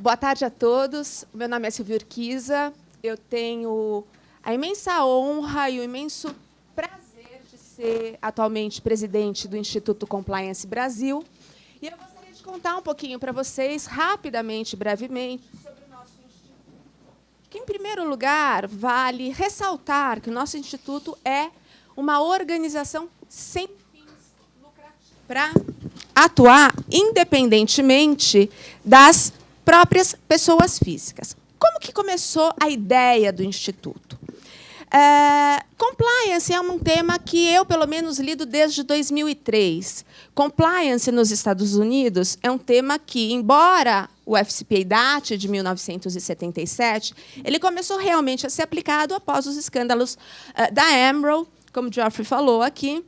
Boa tarde a todos. Meu nome é Silvia Urquiza. Eu tenho a imensa honra e o imenso prazer de ser atualmente presidente do Instituto Compliance Brasil. E eu gostaria de contar um pouquinho para vocês, rapidamente, brevemente, sobre o nosso instituto. Que, em primeiro lugar, vale ressaltar que o nosso instituto é uma organização sem fins lucrativos, para atuar independentemente das próprias pessoas físicas. Como que começou a ideia do Instituto? Compliance é um tema que eu, pelo menos, lido desde 2003. Compliance nos Estados Unidos é um tema que, embora o FCPA date de 1977, ele começou realmente a ser aplicado após os escândalos da Emerald, como o Geoffrey falou aqui,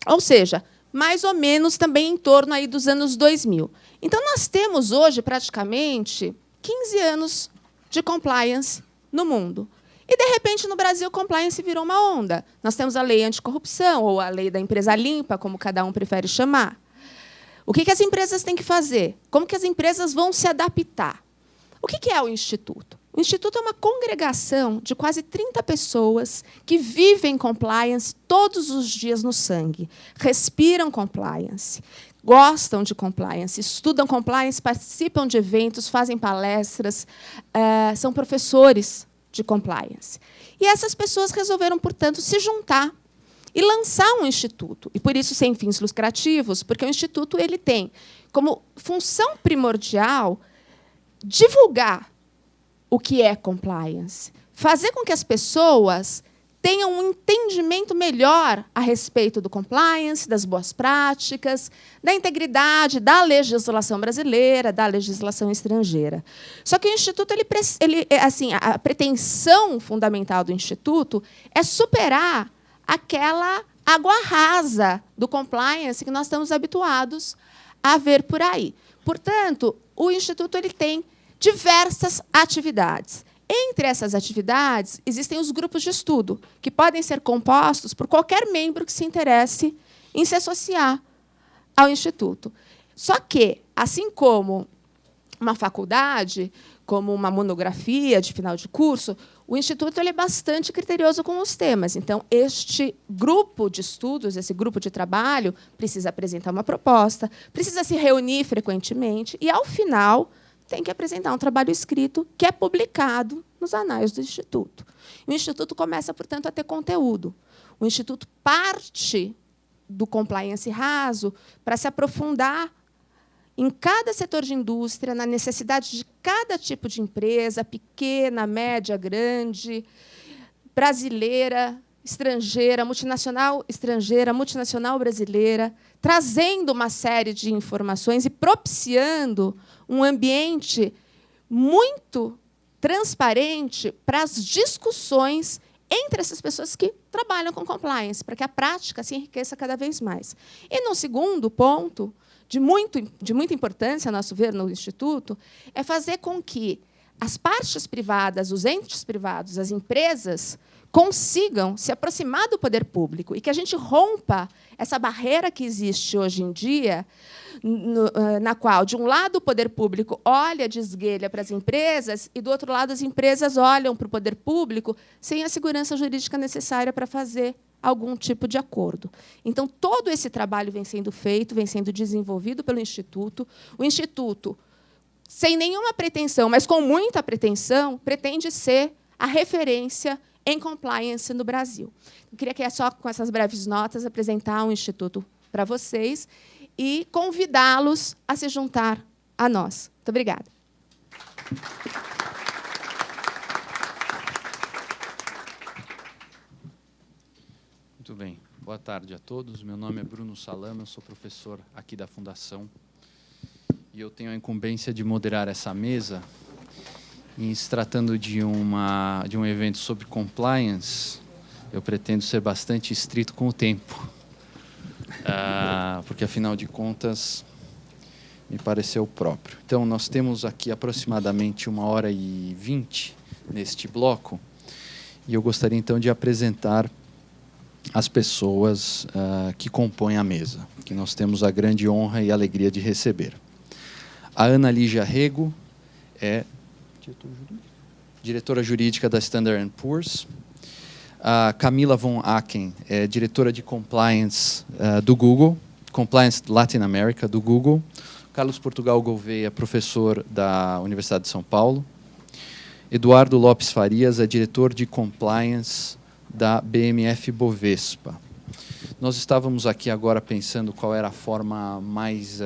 ou seja, mais ou menos também em torno aí dos anos 2000. Então, nós temos hoje, praticamente, 15 anos de compliance no mundo. E, de repente, no Brasil, compliance virou uma onda. Nós temos a lei anticorrupção, ou a lei da empresa limpa, como cada um prefere chamar. O que as empresas têm que fazer? Como que as empresas vão se adaptar? O que é o Instituto? O Instituto é uma congregação de quase 30 pessoas que vivem compliance todos os dias no sangue, respiram compliance, gostam de compliance, estudam compliance, participam de eventos, fazem palestras, são professores de compliance. E essas pessoas resolveram, portanto, se juntar e lançar um instituto. E, por isso, sem fins lucrativos, porque o instituto ele tem como função primordial divulgar o que é compliance, fazer com que as pessoas tenham um entendimento melhor a respeito do compliance, das boas práticas, da integridade da legislação brasileira, da legislação estrangeira. Só que o Instituto, a pretensão fundamental do Instituto é superar aquela água rasa do compliance que nós estamos habituados a ver por aí. Portanto, o Instituto ele tem diversas atividades. Entre essas atividades, existem os grupos de estudo, que podem ser compostos por qualquer membro que se interesse em se associar ao Instituto. Só que, assim como uma faculdade, como uma monografia de final de curso, o Instituto ele é bastante criterioso com os temas. Então, este grupo de estudos, esse grupo de trabalho, precisa apresentar uma proposta, precisa se reunir frequentemente e, ao final, tem que apresentar um trabalho escrito que é publicado nos anais do Instituto. O Instituto começa, portanto, a ter conteúdo. O Instituto parte do compliance raso para se aprofundar em cada setor de indústria, na necessidade de cada tipo de empresa, pequena, média, grande, brasileira, estrangeira, multinacional estrangeira, multinacional brasileira, trazendo uma série de informações e propiciando um ambiente muito transparente para as discussões entre essas pessoas que trabalham com compliance, para que a prática se enriqueça cada vez mais. E, no segundo ponto, de muita importância, a nosso ver, no Instituto, é fazer com que as partes privadas, os entes privados, as empresas, consigam se aproximar do poder público e que a gente rompa essa barreira que existe hoje em dia, na qual, de um lado, o poder público olha de esguelha para as empresas e, do outro lado, as empresas olham para o poder público sem a segurança jurídica necessária para fazer algum tipo de acordo. Então, todo esse trabalho vem sendo feito, vem sendo desenvolvido pelo Instituto. O Instituto, sem nenhuma pretensão, mas com muita pretensão, pretende ser a referência em compliance no Brasil. Eu queria que, só com essas breves notas, apresentar o Instituto para vocês e convidá-los a se juntar a nós. Muito obrigada. Muito bem. Boa tarde a todos. Meu nome é Bruno Salama, eu sou professor aqui da Fundação. E eu tenho a incumbência de moderar essa mesa. E, se tratando de um evento sobre compliance, eu pretendo ser bastante estrito com o tempo. Porque, afinal de contas, me pareceu próprio. Então, nós temos aqui aproximadamente 1h20 neste bloco. E eu gostaria, então, de apresentar as pessoas que compõem a mesa, que nós temos a grande honra e alegria de receber. A Ana Lígia Rego é diretora jurídica da Standard & Poor's. A Camila von Aken é diretora de Compliance do Google, Compliance Latin America do Google. Carlos Portugal Gouveia, professor da Universidade de São Paulo. Eduardo Lopes Farias é diretor de Compliance da BMF Bovespa. Nós estávamos aqui agora pensando qual era a forma mais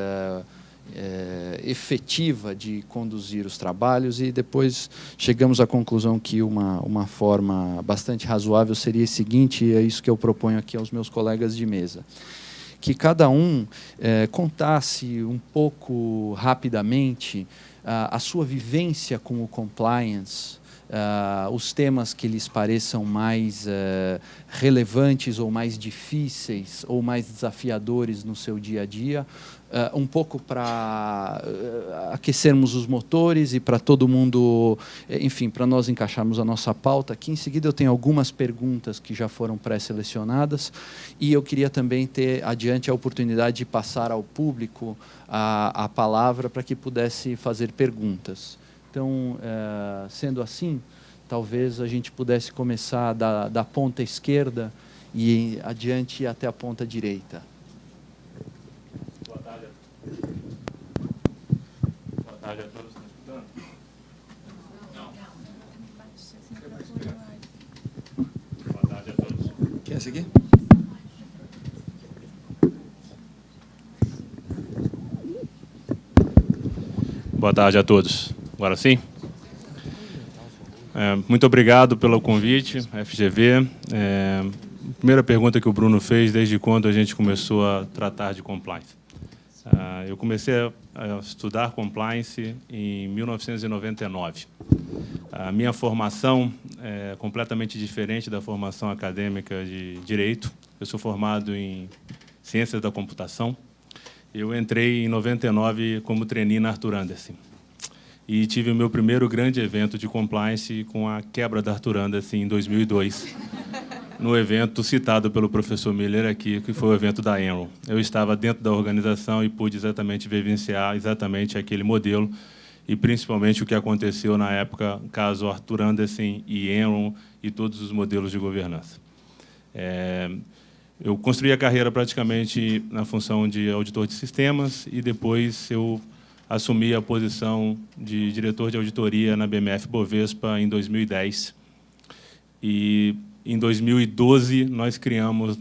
efetiva de conduzir os trabalhos e depois chegamos à conclusão que uma forma bastante razoável seria a seguinte, e é isso que eu proponho aqui aos meus colegas de mesa. Que cada um contasse um pouco rapidamente a sua vivência com o compliance, os temas que lhes pareçam mais relevantes ou mais difíceis ou mais desafiadores no seu dia a dia, um pouco para aquecermos os motores e para todo mundo, enfim, para nós encaixarmos a nossa pauta. Aqui em seguida eu tenho algumas perguntas que já foram pré-selecionadas e eu queria também ter adiante a oportunidade de passar ao público a palavra para que pudesse fazer perguntas. Então, sendo assim, talvez a gente pudesse começar da ponta esquerda e adiante até a ponta direita. Boa tarde a todos. Estão escutando? Não. Boa tarde a todos. Quer seguir? Boa tarde a todos. Agora sim? Muito obrigado pelo convite, FGV. A primeira pergunta que o Bruno fez, desde quando a gente começou a tratar de compliance? Eu comecei a estudar compliance em 1999. A minha formação é completamente diferente da formação acadêmica de Direito. Eu sou formado em Ciências da Computação. Eu entrei em 99 como trainee na Arthur Andersen. E tive o meu primeiro grande evento de compliance com a quebra da Arthur Andersen em 2002, no evento citado pelo professor Miller aqui, que foi o evento da Enron. Eu estava dentro da organização e pude exatamente vivenciar exatamente aquele modelo e principalmente o que aconteceu na época, caso Arthur Andersen e Enron e todos os modelos de governança. Eu construí a carreira praticamente na função de auditor de sistemas e depois eu assumi a posição de diretor de auditoria na BMF Bovespa em 2010. E em 2012 nós criamos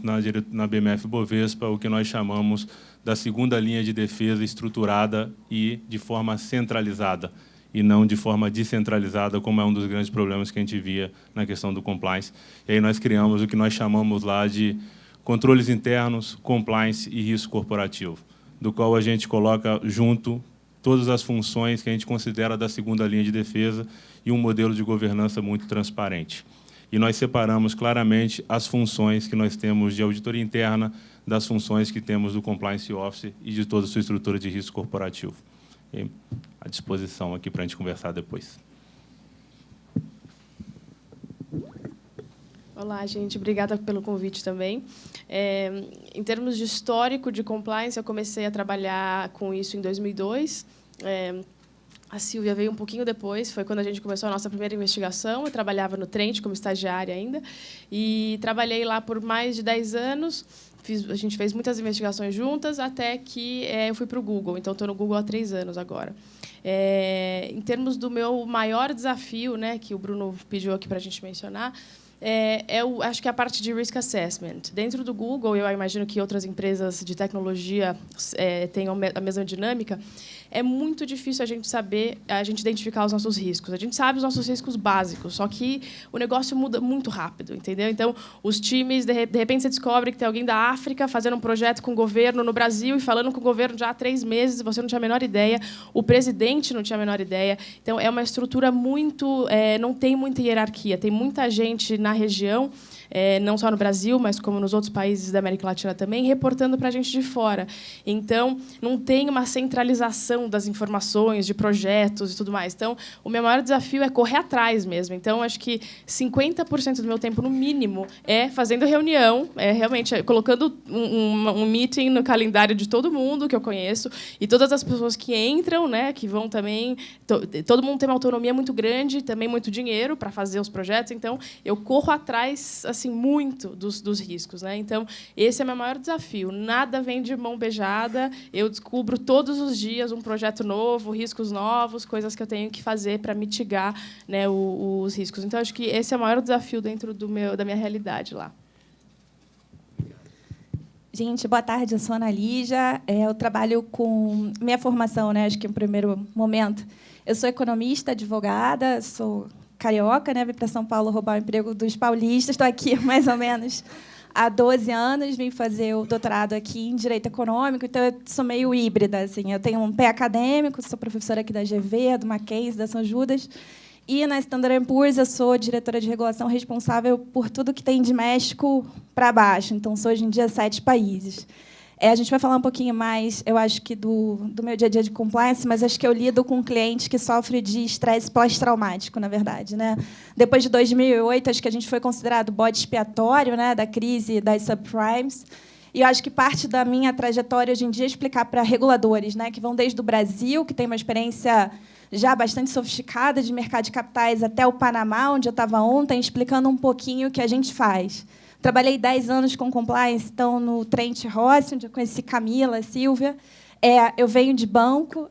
na BMF Bovespa o que nós chamamos da segunda linha de defesa estruturada e de forma centralizada, e não de forma descentralizada, como é um dos grandes problemas que a gente via na questão do compliance. E aí nós criamos o que nós chamamos lá de controles internos, compliance e risco corporativo, do qual a gente coloca junto todas as funções que a gente considera da segunda linha de defesa e um modelo de governança muito transparente. E nós separamos claramente as funções que nós temos de auditoria interna das funções que temos do Compliance Office e de toda a sua estrutura de risco corporativo. E à disposição aqui para a gente conversar depois. Olá, gente. Obrigada pelo convite também. Em termos de histórico de compliance, eu comecei a trabalhar com isso em 2002. A Silvia veio um pouquinho depois, foi quando a gente começou a nossa primeira investigação. Eu trabalhava no Trent como estagiária ainda, e trabalhei lá por mais de 10 anos. A gente fez muitas investigações juntas, até que eu fui para o Google. Então, estou no Google há 3 anos agora. Em termos do meu maior desafio, né, que o Bruno pediu aqui para a gente mencionar, eu acho que é a parte de risk assessment. Dentro do Google, eu imagino que outras empresas de tecnologia tenham a mesma dinâmica. É muito difícil a gente identificar os nossos riscos. A gente sabe os nossos riscos básicos, só que o negócio muda muito rápido, entendeu? Então, os times, de repente, você descobre que tem alguém da África fazendo um projeto com o governo no Brasil e falando com o governo já há 3 meses, e você não tinha a menor ideia, o presidente não tinha a menor ideia. Então, é uma estrutura muito... não tem muita hierarquia, tem muita gente na região não só no Brasil, mas como nos outros países da América Latina também, reportando para a gente de fora. Então, não tem uma centralização das informações, de projetos e tudo mais. Então, o meu maior desafio é correr atrás mesmo. Então, acho que 50% do meu tempo, no mínimo, é fazendo reunião, realmente colocando um meeting no calendário de todo mundo que eu conheço e todas as pessoas que entram, né, que vão também. Todo mundo tem uma autonomia muito grande, também muito dinheiro para fazer os projetos. Então, eu corro atrás assim muito dos riscos, né? Então, esse é o meu maior desafio. Nada vem de mão beijada. Eu descubro todos os dias um projeto novo, riscos novos, coisas que eu tenho que fazer para mitigar, né, os riscos. Então, acho que esse é o maior desafio dentro da minha realidade lá. Gente, boa tarde, eu sou a Ana Lígia. Eu trabalho com minha formação, né? Acho que no primeiro momento. Eu sou economista, advogada, sou carioca, né? Vim para São Paulo roubar o emprego dos paulistas. Estou aqui mais ou menos há 12 anos, vim fazer o doutorado aqui em Direito Econômico, então eu sou meio híbrida. Assim. Eu tenho um pé acadêmico, sou professora aqui da GV, do Mackenzie, da São Judas. E na Standard & Poor's eu sou diretora de regulação responsável por tudo que tem de México para baixo. Então, sou, hoje em dia, 7 países. A gente vai falar um pouquinho mais, eu acho, que do meu dia a dia de compliance, mas acho que eu lido com um cliente que sofre de estresse pós-traumático, na verdade. Né? Depois de 2008, acho que a gente foi considerado bode expiatório, né, da crise das subprimes. E eu acho que parte da minha trajetória, hoje em dia, é explicar para reguladores, né, que vão desde o Brasil, que tem uma experiência já bastante sofisticada de mercado de capitais, até o Panamá, onde eu estava ontem, explicando um pouquinho o que a gente faz. Trabalhei 10 anos com compliance, então, no Trent Rossi, onde eu conheci Camila, Silvia. Eu venho de banco.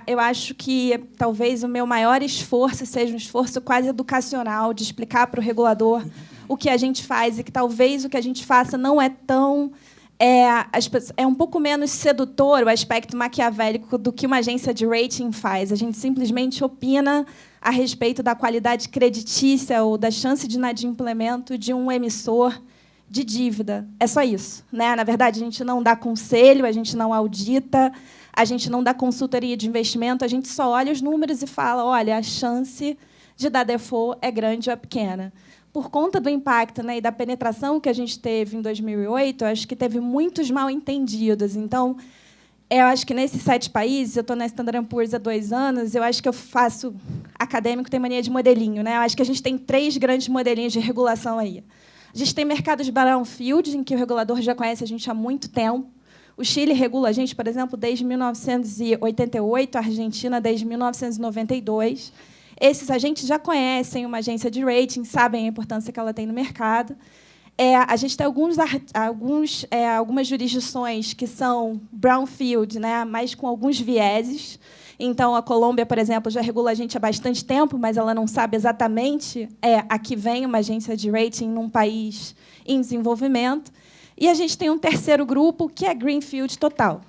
Eu acho que, talvez, o meu maior esforço seja um esforço quase educacional, de explicar para o regulador o que a gente faz e que, talvez, o que a gente faça não é tão... É um pouco menos sedutor o aspecto maquiavélico do que uma agência de rating faz. A gente simplesmente opina a respeito da qualidade creditícia ou da chance de inadimplemento de um emissor de dívida. É só isso. Né? Na verdade, a gente não dá conselho, a gente não audita, a gente não dá consultoria de investimento, a gente só olha os números e fala, olha, a chance de dar default é grande ou é pequena. Por conta do impacto, né, e da penetração que a gente teve em 2008, eu acho que teve muitos mal-entendidos. Então, eu acho que nesses 7 países, eu estou na Standard & Poor's há 2 anos, eu acho que eu faço... Acadêmico tem mania de modelinho. Né? Eu acho que a gente tem 3 grandes modelinhos de regulação aí. A gente tem mercados de brownfield, em que o regulador já conhece a gente há muito tempo. O Chile regula a gente, por exemplo, desde 1988, a Argentina desde 1992. Esses agentes já conhecem uma agência de rating, sabem a importância que ela tem no mercado. A gente tem algumas jurisdições que são brownfield, né, mas com alguns vieses. Então, a Colômbia, por exemplo, já regula a gente há bastante tempo, mas ela não sabe exatamente a que vem uma agência de rating num país em desenvolvimento. E a gente tem um terceiro grupo, que é greenfield total,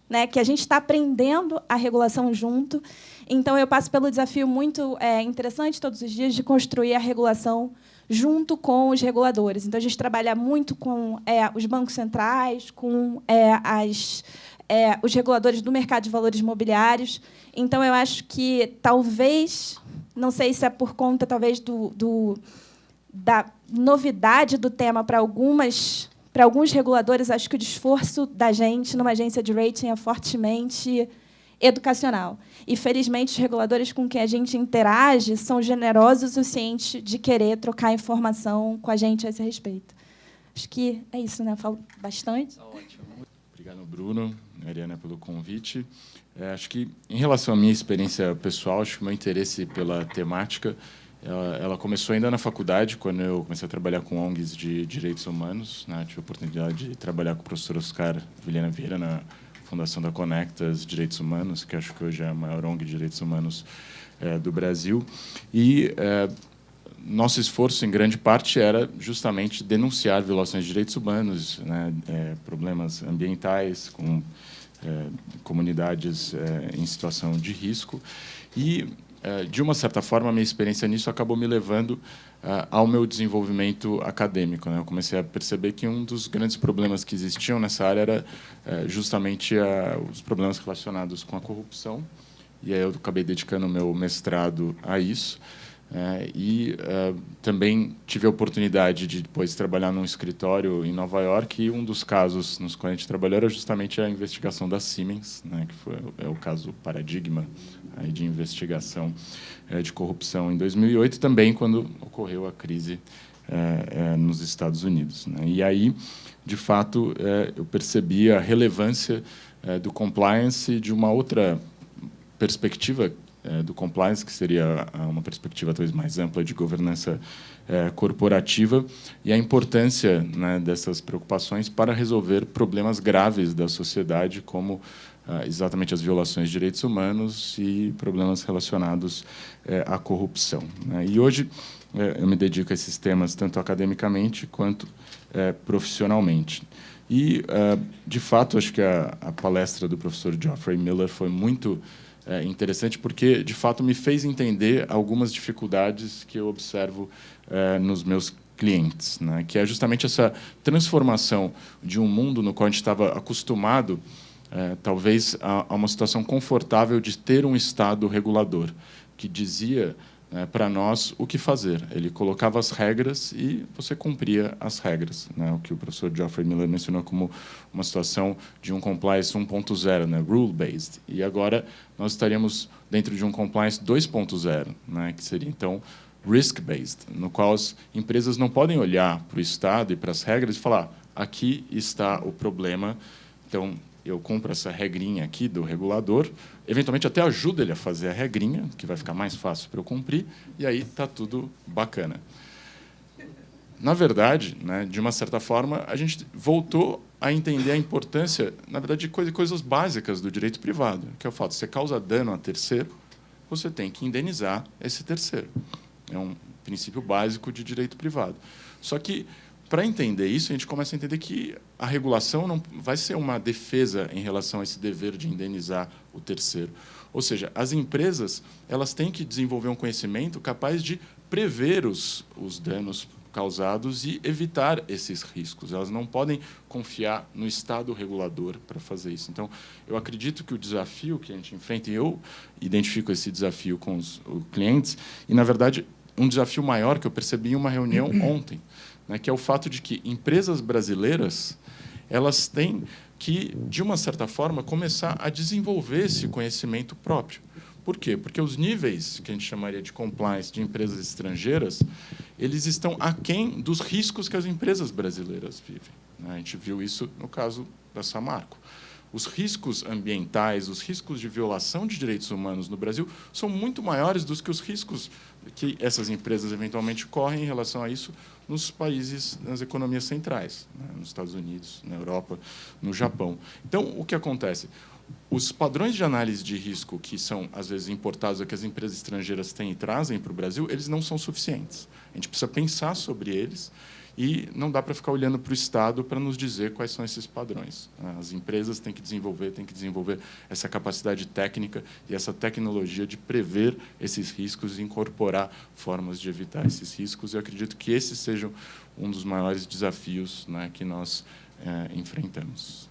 né, que a gente está aprendendo a regulação junto. Então, eu passo pelo desafio muito interessante todos os dias de construir a regulação junto com os reguladores. Então, a gente trabalha muito com os bancos centrais, com os reguladores do mercado de valores imobiliários. Então, eu acho que, talvez, não sei se é por conta, talvez, da novidade do tema para alguns reguladores, acho que o esforço da gente numa agência de rating é fortemente educacional. E, felizmente, os reguladores com quem a gente interage são generosos o suficiente de querer trocar informação com a gente a esse respeito. Acho que é isso, né? Eu falo bastante. Ótimo. Obrigado, Bruno, Mariana, pelo convite. Acho que, em relação à minha experiência pessoal, acho que o meu interesse pela temática ela começou ainda na faculdade, quando eu comecei a trabalhar com ONGs de direitos humanos. Né? Tive a oportunidade de trabalhar com o professor Oscar Vilhena Vieira na Fundação da Conectas Direitos Humanos, que acho que hoje é a maior ONG de direitos humanos do Brasil. E nosso esforço, em grande parte, era justamente denunciar violações de direitos humanos, né, problemas ambientais, com comunidades em situação de risco. E, de uma certa forma, a minha experiência nisso acabou me levando ao meu desenvolvimento acadêmico. Né? Eu comecei a perceber que um dos grandes problemas que existiam nessa área era justamente os problemas relacionados com a corrupção. E aí eu acabei dedicando o meu mestrado a isso. Também tive a oportunidade de depois trabalhar num escritório em Nova York, e um dos casos nos quais a gente trabalhou era justamente a investigação da Siemens, né, que é o caso paradigma aí de investigação de corrupção em 2008, também quando ocorreu a crise nos Estados Unidos, né. E aí, de fato, eu percebi a relevância do compliance de uma outra perspectiva do compliance, que seria uma perspectiva talvez mais ampla de governança corporativa, e a importância, né, dessas preocupações para resolver problemas graves da sociedade, como exatamente as violações de direitos humanos e problemas relacionados à corrupção, né. E hoje eu me dedico a esses temas tanto academicamente quanto profissionalmente. E, de fato, acho que a palestra do professor Geoffrey Miller foi muito interessante, porque, de fato, me fez entender algumas dificuldades que eu observo nos meus clientes, né, que é justamente essa transformação de um mundo no qual a gente estava acostumado, talvez, a uma situação confortável de ter um Estado regulador, que dizia para nós o que fazer. Ele colocava as regras e você cumpria as regras, né? O que o professor Geoffrey Miller mencionou como uma situação de um compliance 1.0, né? Rule-based. E agora nós estaríamos dentro de um compliance 2.0, né? Que seria, então, risk-based, no qual as empresas não podem olhar para o Estado e para as regras e falar: aqui está o problema, então eu cumpro essa regrinha aqui do regulador, eventualmente até ajuda ele a fazer a regrinha, que vai ficar mais fácil para eu cumprir, e aí está tudo bacana. Na verdade, né, de uma certa forma, a gente voltou a entender a importância, na verdade, de coisas básicas do direito privado, que é o fato de você causa dano a terceiro, você tem que indenizar esse terceiro. É um princípio básico de direito privado. Só que, para entender isso, a gente começa a entender que a regulação não vai ser uma defesa em relação a esse dever de indenizar o terceiro. Ou seja, as empresas elas têm que desenvolver um conhecimento capaz de prever os danos causados e evitar esses riscos. Elas não podem confiar no Estado regulador para fazer isso. Então, eu acredito que o desafio que a gente enfrenta, e eu identifico esse desafio com os clientes, e, na verdade, um desafio maior que eu percebi em uma reunião ontem, né, que é o fato de que empresas brasileiras elas têm que, de uma certa forma, começar a desenvolver esse conhecimento próprio. Por quê? Porque os níveis que a gente chamaria de compliance de empresas estrangeiras, eles estão aquém dos riscos que as empresas brasileiras vivem, né? A gente viu isso no caso da Samarco. Os riscos ambientais, os riscos de violação de direitos humanos no Brasil são muito maiores do que os riscos que essas empresas eventualmente correm em relação a isso nos países, nas economias centrais, né? Nos Estados Unidos, na Europa, no Japão. Então, o que acontece? Os padrões de análise de risco que são, às vezes, importados, ou que as empresas estrangeiras têm e trazem para o Brasil, eles não são suficientes. A gente precisa pensar sobre eles, e não dá para ficar olhando para o Estado para nos dizer quais são esses padrões. As empresas têm que desenvolver essa capacidade técnica e essa tecnologia de prever esses riscos e incorporar formas de evitar esses riscos. Eu acredito que esse seja um dos maiores desafios, né, que nós enfrentamos.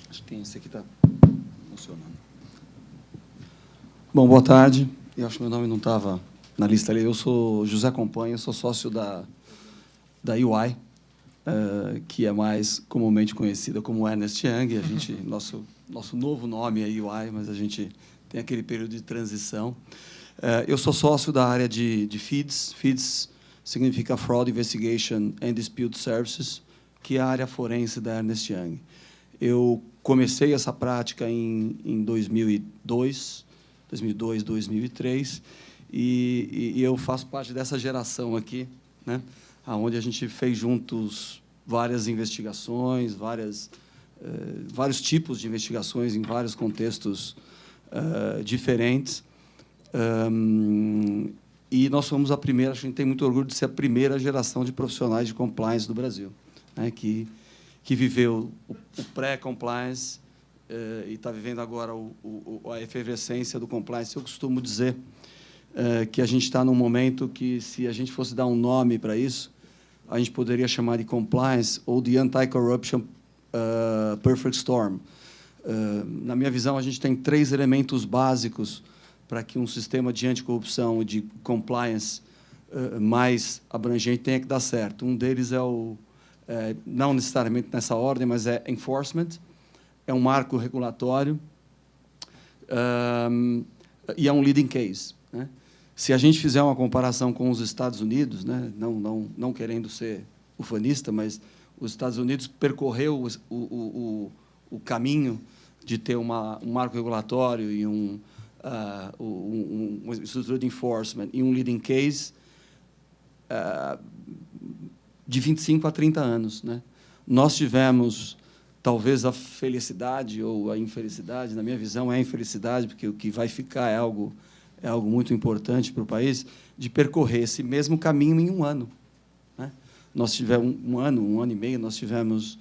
Acho que tem esse aqui está funcionando. Bom, boa tarde. Eu acho que meu nome não estava na lista ali. Eu sou José Companha, sou sócio da UI, que é mais comumente conhecida como Ernst Young. A gente, nosso novo nome é UI, mas a gente tem aquele período de transição. Eu sou sócio da área de FIDS. FIDS significa Fraud Investigation and Dispute Services, que é a área forense da Ernst Young. Eu comecei essa prática em 2002, 2003, e eu faço parte dessa geração aqui, né, onde a gente fez juntos várias investigações, vários tipos de investigações em vários contextos diferentes. E nós fomos a primeira, acho que a gente tem muito orgulho de ser a primeira geração de profissionais de compliance do Brasil, né, que viveu o pré-compliance e está vivendo agora a efervescência do compliance. Eu costumo dizer que a gente está num momento que, se a gente fosse dar um nome para isso, a gente poderia chamar de compliance ou de anti-corruption perfect storm. Na minha visão, a gente tem 3 elementos básicos para que um sistema de anticorrupção e de compliance mais abrangente tenha que dar certo. Um deles é não necessariamente nessa ordem, mas é enforcement, é um marco regulatório e é um leading case, né? Se a gente fizer uma comparação com os Estados Unidos, né, não querendo ser ufanista, mas os Estados Unidos percorreu o caminho de ter um marco regulatório e uma estrutura de enforcement e um leading case de 25 a 30 anos, né? Nós tivemos, talvez, a felicidade ou a infelicidade, na minha visão, é a infelicidade, porque o que vai ficar é algo muito importante para o país, de percorrer esse mesmo caminho em um ano, né? Nós tivemos um ano e meio, nós tivemos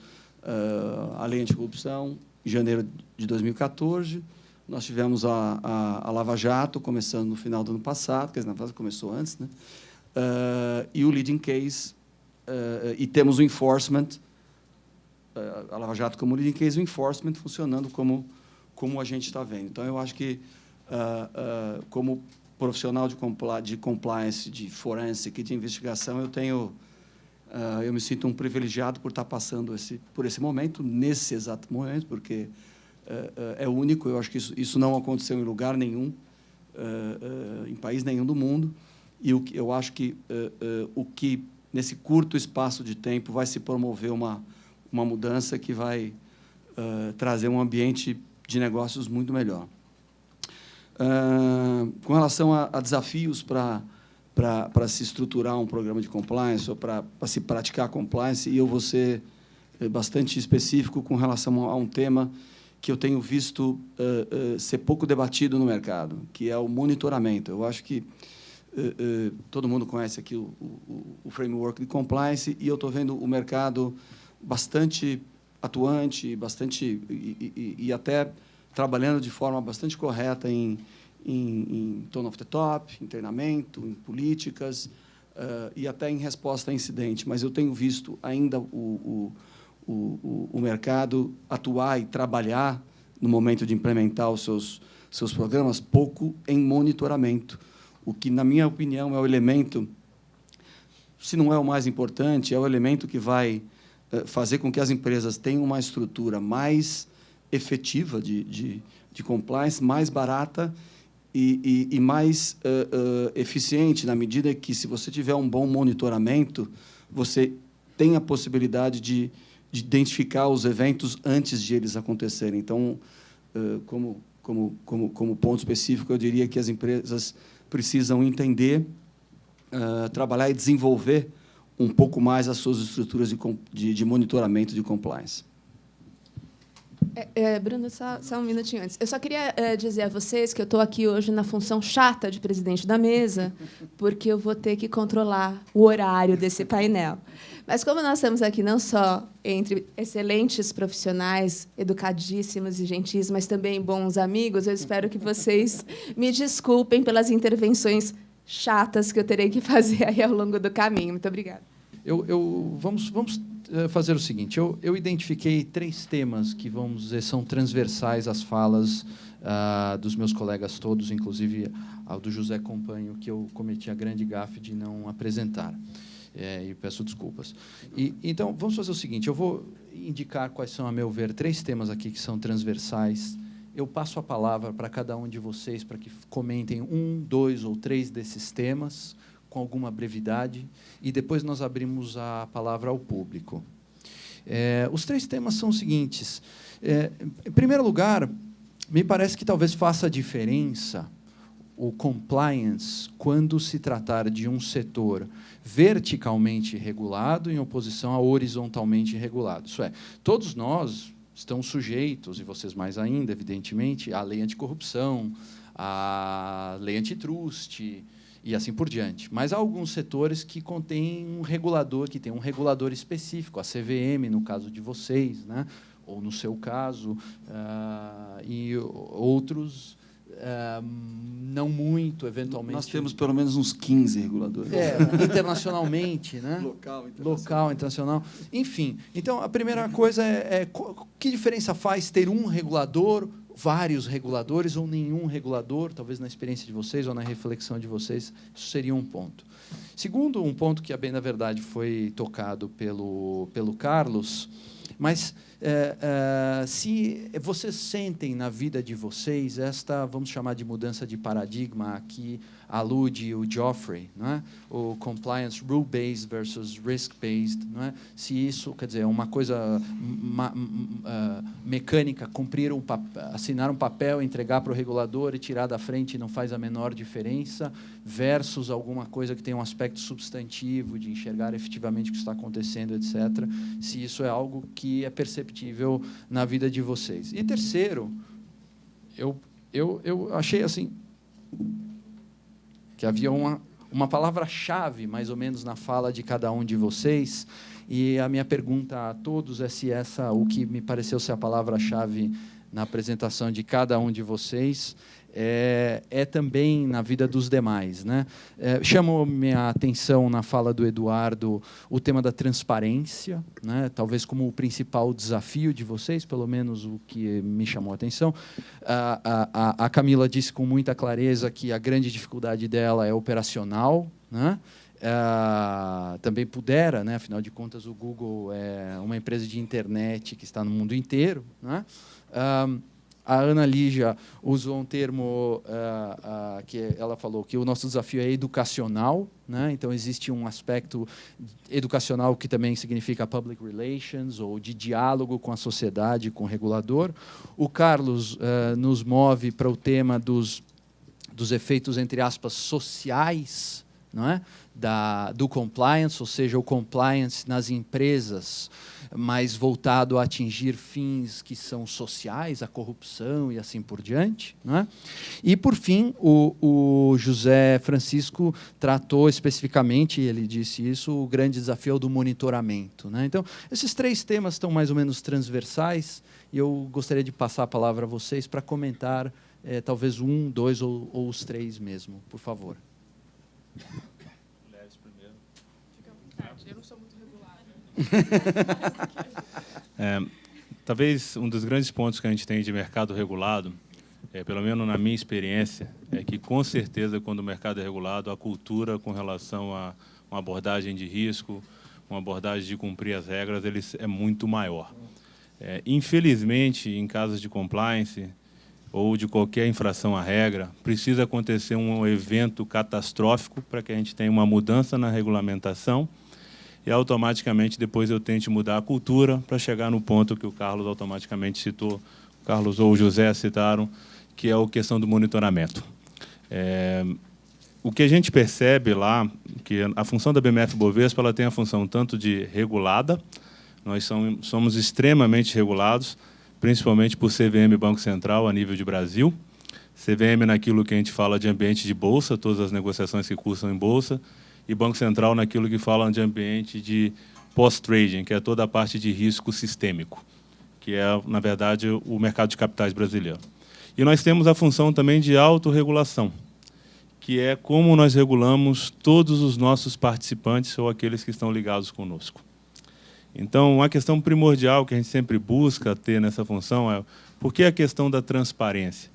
a lei anticorrupção, em janeiro de 2014, nós tivemos a Lava Jato, começando no final do ano passado, quer dizer, na verdade, começou antes, né? E o leading case, e temos o enforcement, a Lava Jato como leading case, o enforcement funcionando como a gente está vendo. Então, eu acho que, como profissional de compliance, de forensic e de investigação, eu me sinto um privilegiado por estar passando por esse momento, nesse exato momento, porque é único. Eu acho que isso não aconteceu em lugar nenhum, em país nenhum do mundo. E eu acho que o que, nesse curto espaço de tempo, vai se promover uma mudança que vai trazer um ambiente de negócios muito melhor. Com relação a desafios para se estruturar um programa de compliance ou para se praticar compliance, e eu vou ser bastante específico com relação a um tema que eu tenho visto ser pouco debatido no mercado, que é o monitoramento. Eu acho que todo mundo conhece aqui o framework de compliance, e eu estou vendo o mercado bastante atuante, e até trabalhando de forma bastante correta em tone of the top, em treinamento, em políticas, e até em resposta a incidente. Mas eu tenho visto ainda o mercado atuar e trabalhar, no momento de implementar os seus programas, pouco em monitoramento, o que, na minha opinião, é o elemento, se não é o mais importante, é o elemento que vai fazer com que as empresas tenham uma estrutura mais efetiva de compliance, mais barata e mais eficiente, na medida que, se você tiver um bom monitoramento, você tem a possibilidade de identificar os eventos antes de eles acontecerem. Então, como ponto específico, eu diria que as empresas precisam entender, trabalhar e desenvolver um pouco mais as suas estruturas de monitoramento de compliance. Bruno, só um minutinho antes. Eu só queria dizer a vocês que eu estou aqui hoje na função chata de presidente da mesa, porque eu vou ter que controlar o horário desse painel. Mas, como nós estamos aqui não só entre excelentes profissionais, educadíssimos e gentis, mas também bons amigos, eu espero que vocês me desculpem pelas intervenções chatas que eu terei que fazer aí ao longo do caminho. Muito obrigada. Vamos fazer o seguinte. Eu identifiquei 3 temas que, vamos dizer, são transversais às falas dos meus colegas todos, inclusive ao do José Companho, que eu cometi a grande gafe de não apresentar. E peço desculpas. Então, vamos fazer o seguinte. Eu vou indicar quais são, a meu ver, 3 temas aqui que são transversais. Eu passo a palavra para cada um de vocês para que comentem 1, 2 ou 3 desses temas, com alguma brevidade, e depois nós abrimos a palavra ao público. Os 3 temas são os seguintes. Em primeiro lugar, me parece que talvez faça diferença o compliance quando se tratar de um setor verticalmente regulado em oposição a horizontalmente regulado. Isso é, todos nós estamos sujeitos, e vocês mais ainda, evidentemente, à lei anticorrupção, à lei antitrust, e assim por diante. Mas há alguns setores que contêm um regulador, que tem um regulador específico, a CVM, no caso de vocês, né? Ou no seu caso, e outros não muito, eventualmente. Nós temos pelo menos uns 15 reguladores. Internacionalmente, né? Local, internacional. Enfim, então, a primeira coisa que diferença faz ter um regulador vários reguladores ou nenhum regulador, talvez na experiência de vocês ou na reflexão de vocês, isso seria um ponto. Segundo, um ponto que, bem na verdade, foi tocado pelo Carlos, mas se vocês sentem na vida de vocês esta, vamos chamar de mudança de paradigma, aqui alude o Geoffrey, não é? O compliance rule-based versus risk-based, não é? Se isso, quer dizer, uma coisa mecânica, assinar um papel, entregar para o regulador e tirar da frente não faz a menor diferença, versus alguma coisa que tem um aspecto substantivo de enxergar efetivamente o que está acontecendo, etc. Se isso é algo que é perceptível na vida de vocês. E terceiro, eu achei assim que havia uma palavra-chave, mais ou menos, na fala de cada um de vocês, e a minha pergunta a todos é se o que me pareceu ser a palavra-chave na apresentação de cada um de vocês é também na vida dos demais, né? Chamou minha atenção na fala do Eduardo o tema da transparência, né? Talvez como o principal desafio de vocês, pelo menos o que me chamou a atenção. A Camila disse com muita clareza que a grande dificuldade dela é operacional, né? Também pudera, né? Afinal de contas, o Google é uma empresa de internet que está no mundo inteiro, né? A Ana Lígia usou um termo que ela falou que o nosso desafio é educacional, né? Então, existe um aspecto educacional que também significa public relations, ou de diálogo com a sociedade, com o regulador. O Carlos nos move para o tema dos efeitos, entre aspas, sociais, não é? Do compliance, ou seja, o compliance nas empresas, mais voltado a atingir fins que são sociais, a corrupção e assim por diante, não é? E, por fim, o José Francisco tratou especificamente, ele disse isso, o grande desafio do monitoramento, né? Então, esses três temas estão mais ou menos transversais, e eu gostaria de passar a palavra a vocês para comentar, talvez um, dois ou os três mesmo, por favor. Eu não sou muito regulada. Talvez um dos grandes pontos que a gente tem de mercado regulado, pelo menos na minha experiência, é que, com certeza, quando o mercado é regulado, a cultura com relação a uma abordagem de risco, uma abordagem de cumprir as regras, ele é muito maior. Infelizmente, em casos de compliance ou de qualquer infração à regra, precisa acontecer um evento catastrófico para que a gente tenha uma mudança na regulamentação e, automaticamente, depois eu tente mudar a cultura para chegar no ponto que o Carlos automaticamente citou, o Carlos ou o José citaram, que é a questão do monitoramento. O que a gente percebe lá, que a função da BMF Bovespa, ela tem a função tanto de regulada, nós somos extremamente regulados, principalmente por CVM e Banco Central a nível de Brasil, CVM naquilo que a gente fala de ambiente de bolsa, todas as negociações que cursam em bolsa, e Banco Central naquilo que fala de ambiente de post-trading, que é toda a parte de risco sistêmico, que é, na verdade, o mercado de capitais brasileiro. E nós temos a função também de autorregulação, que é como nós regulamos todos os nossos participantes ou aqueles que estão ligados conosco. Então, a questão primordial que a gente sempre busca ter nessa função é por que a questão da transparência?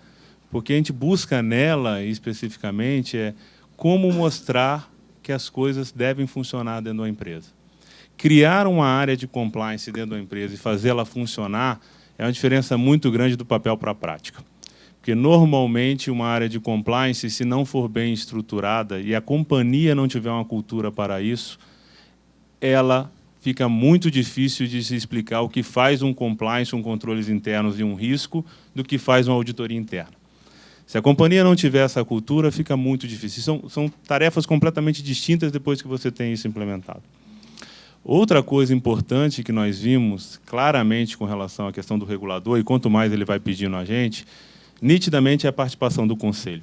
Porque a gente busca nela, especificamente, como mostrar que as coisas devem funcionar dentro da empresa. Criar uma área de compliance dentro da empresa e fazê-la funcionar é uma diferença muito grande do papel para a prática. Porque, normalmente, uma área de compliance, se não for bem estruturada e a companhia não tiver uma cultura para isso, ela fica muito difícil de se explicar o que faz um compliance, controles internos e um risco, do que faz uma auditoria interna. Se a companhia não tiver essa cultura, fica muito difícil. São tarefas completamente distintas depois que você tem isso implementado. Outra coisa importante que nós vimos claramente com relação à questão do regulador, e quanto mais ele vai pedindo a gente, nitidamente é a participação do Conselho.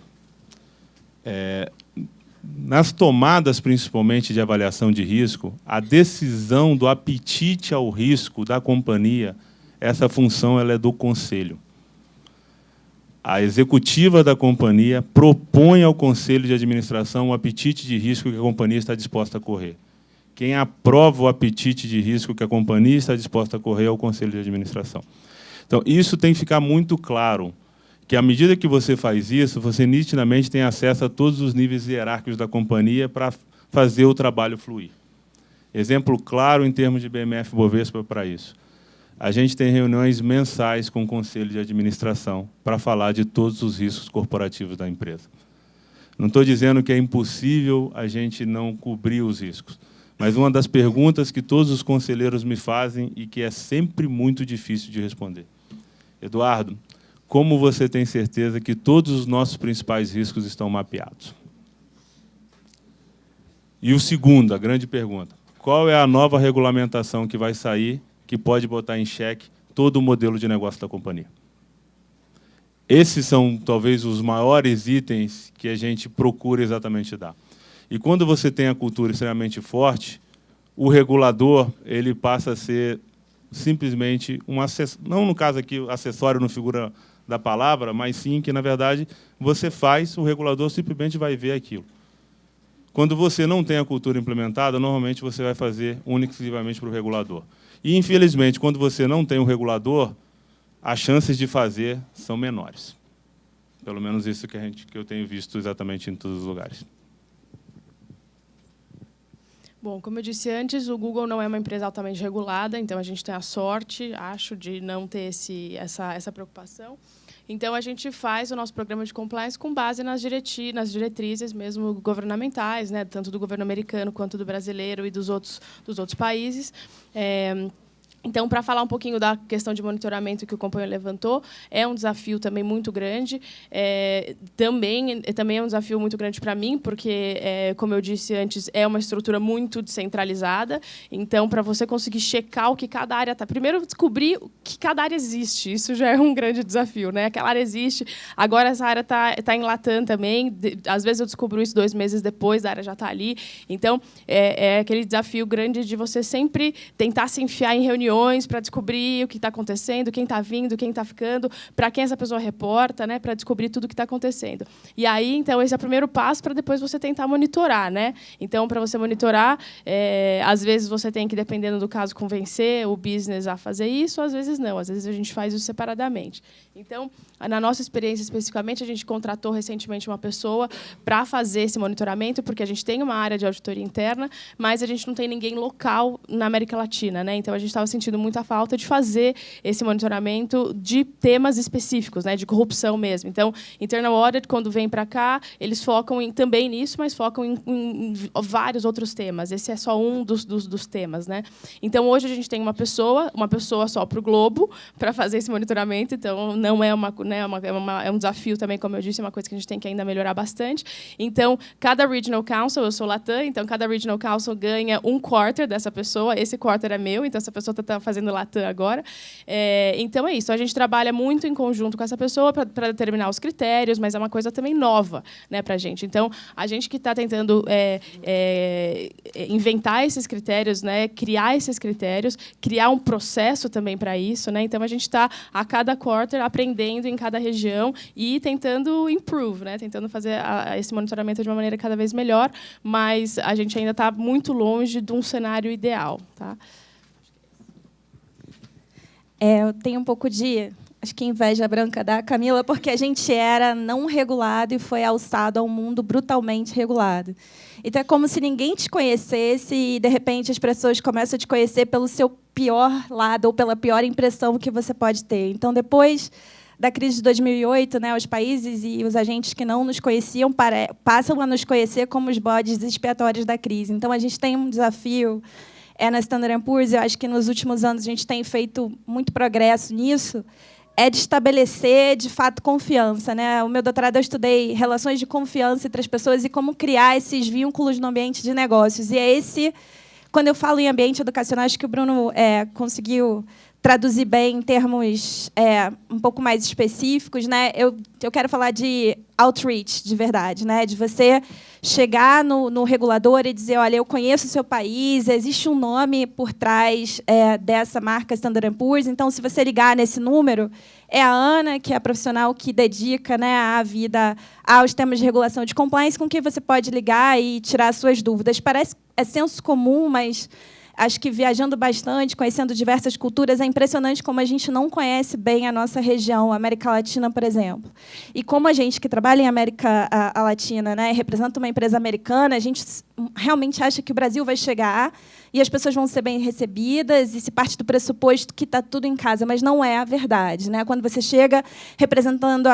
Nas tomadas, principalmente, de avaliação de risco, a decisão do apetite ao risco da companhia, essa função ela é do Conselho. A executiva da companhia propõe ao Conselho de Administração o apetite de risco que a companhia está disposta a correr. Quem aprova o apetite de risco que a companhia está disposta a correr é o Conselho de Administração. Então, isso tem que ficar muito claro que, à medida que você faz isso, você nitidamente tem acesso a todos os níveis hierárquicos da companhia para fazer o trabalho fluir. Exemplo claro em termos de BMF Bovespa para isso. A gente tem reuniões mensais com o Conselho de Administração para falar de todos os riscos corporativos da empresa. Não estou dizendo que é impossível a gente não cobrir os riscos, mas uma das perguntas que todos os conselheiros me fazem e que é sempre muito difícil de responder. Eduardo, como você tem certeza que todos os nossos principais riscos estão mapeados? E o segundo, a grande pergunta, qual é a nova regulamentação que vai sair que pode botar em xeque todo o modelo de negócio da companhia? Esses são, talvez, os maiores itens que a gente procura exatamente dar. E quando você tem a cultura extremamente forte, o regulador ele passa a ser simplesmente um acessório, não no caso aqui, acessório não figura da palavra, mas sim que, na verdade, você faz, o regulador simplesmente vai ver aquilo. Quando você não tem a cultura implementada, normalmente você vai fazer única e exclusivamente para o regulador. E, infelizmente, quando você não tem um regulador, as chances de fazer são menores. Pelo menos isso que eu tenho visto exatamente em todos os lugares. Bom, como eu disse antes, o Google não é uma empresa altamente regulada, então a gente tem a sorte, acho, de não ter essa preocupação. Então, a gente faz o nosso programa de compliance com base nas diretrizes mesmo governamentais, né, tanto do governo americano quanto do brasileiro e dos outros países. Então, para falar um pouquinho da questão de monitoramento que o companheiro levantou, é um desafio também muito grande. Também é um desafio muito grande para mim, porque, como eu disse antes, é uma estrutura muito descentralizada. Então, para você conseguir checar o que cada área está... Primeiro, descobrir que cada área existe. Isso já é um grande desafio, né? Aquela área existe. Agora, essa área está em Latam também. Às vezes, eu descubro isso 2 meses depois, a área já está ali. Então, é aquele desafio grande de você sempre tentar se enfiar em reuniões para descobrir o que está acontecendo, quem está vindo, quem está ficando, para quem essa pessoa reporta, né, para descobrir tudo o que está acontecendo. E aí, então, esse é o primeiro passo para depois você tentar monitorar, né? Então, para você monitorar, às vezes você tem que, dependendo do caso, convencer o business a fazer isso, às vezes não, às vezes a gente faz isso separadamente. Então, na nossa experiência especificamente, a gente contratou recentemente uma pessoa para fazer esse monitoramento, porque a gente tem uma área de auditoria interna, mas a gente não tem ninguém local na América Latina, né? Então, a gente estava sentindo muita falta de fazer esse monitoramento de temas específicos, né, de corrupção mesmo. Então, Internal Audit, quando vem para cá, eles focam também nisso, mas focam em vários outros temas. Esse é só um dos temas, né? Então, hoje a gente tem uma pessoa só para o globo para fazer esse monitoramento. Então, não é é um desafio também, como eu disse, é uma coisa que a gente tem que ainda melhorar bastante. Então, cada Regional Council, eu sou Latam, então cada Regional Council ganha um quarter dessa pessoa. Esse quarter é meu, então essa pessoa está fazendo Latam agora. Então, é isso. A gente trabalha muito em conjunto com essa pessoa para determinar os critérios, mas é uma coisa também nova, né, para a gente. Então, a gente que está tentando inventar esses critérios, né, criar esses critérios, criar um processo também para isso, né? Então, a gente está, a cada quarter, aprendendo em cada região e tentando improve, né? Tentando fazer esse monitoramento de uma maneira cada vez melhor, mas a gente ainda está muito longe de um cenário ideal, tá? Eu tenho um pouco de, acho que inveja branca da Camila, porque a gente era não regulado e foi alçado a um mundo brutalmente regulado. Então, é como se ninguém te conhecesse e, de repente, as pessoas começam a te conhecer pelo seu pior lado ou pela pior impressão que você pode ter. Então, depois da crise de 2008, né, os países e os agentes que não nos conheciam passam a nos conhecer como os bodes expiatórios da crise. Então, a gente tem um desafio na Standard & Poor's, eu acho que nos últimos anos a gente tem feito muito progresso nisso, é de estabelecer, de fato, confiança, né? O meu doutorado eu estudei relações de confiança entre as pessoas e como criar esses vínculos no ambiente de negócios. E quando eu falo em ambiente educacional, acho que o Bruno conseguiu traduzir bem em termos um pouco mais específicos, né? Eu quero falar de outreach, de verdade, né? De você chegar no regulador e dizer, olha, eu conheço o seu país, existe um nome por trás dessa marca Standard & Poor's, então, se você ligar nesse número, é a Ana, que é a profissional que dedica, né, a vida aos temas de regulação de compliance, com quem você pode ligar e tirar suas dúvidas. Parece senso comum, mas acho que viajando bastante, conhecendo diversas culturas, é impressionante como a gente não conhece bem a nossa região, a América Latina, por exemplo. E como a gente que trabalha em América Latina, né, representa uma empresa americana, a gente realmente acha que o Brasil vai chegar e as pessoas vão ser bem recebidas e se parte do pressuposto que está tudo em casa, mas não é a verdade, né? Quando você chega representando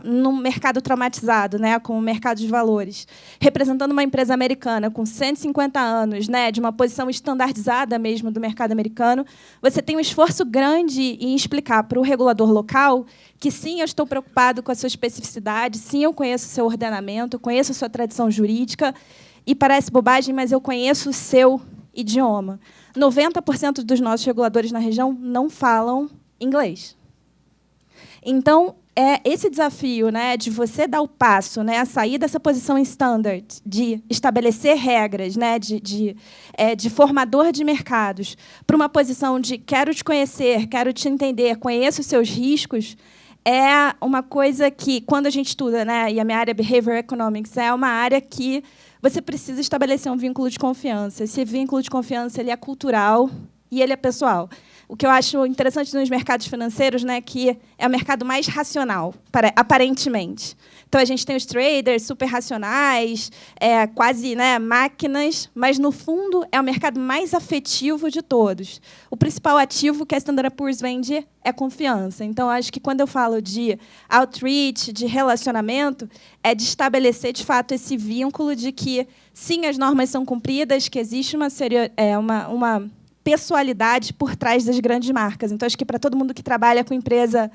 num mercado traumatizado, né, com o mercado de valores, representando uma empresa americana com 150 anos, né, de uma posição estandardizada mesmo do mercado americano, você tem um esforço grande em explicar para o regulador local que, sim, eu estou preocupado com a sua especificidade, sim, eu conheço o seu ordenamento, conheço a sua tradição jurídica, e parece bobagem, mas eu conheço o seu idioma. 90% dos nossos reguladores na região não falam inglês. Então, é esse desafio, né, de você dar o passo, né, a sair dessa posição standard, de estabelecer regras, né, de formador de mercados, para uma posição de quero te conhecer, quero te entender, conheço os seus riscos, é uma coisa que, quando a gente estuda, né, e a minha área Behavior Economics, é uma área que você precisa estabelecer um vínculo de confiança. Esse vínculo de confiança ele é cultural e ele é pessoal. O que eu acho interessante nos mercados financeiros, né, que é o mercado mais racional, aparentemente. Então, a gente tem os traders super racionais, quase, né, máquinas, mas, no fundo, é o mercado mais afetivo de todos. O principal ativo que a Standard & Poor's vende é confiança. Então, acho que, quando eu falo de outreach, de relacionamento, é de estabelecer, de fato, esse vínculo de que, sim, as normas são cumpridas, que existe uma pessoalidade por trás das grandes marcas. Então, acho que, para todo mundo que trabalha com empresa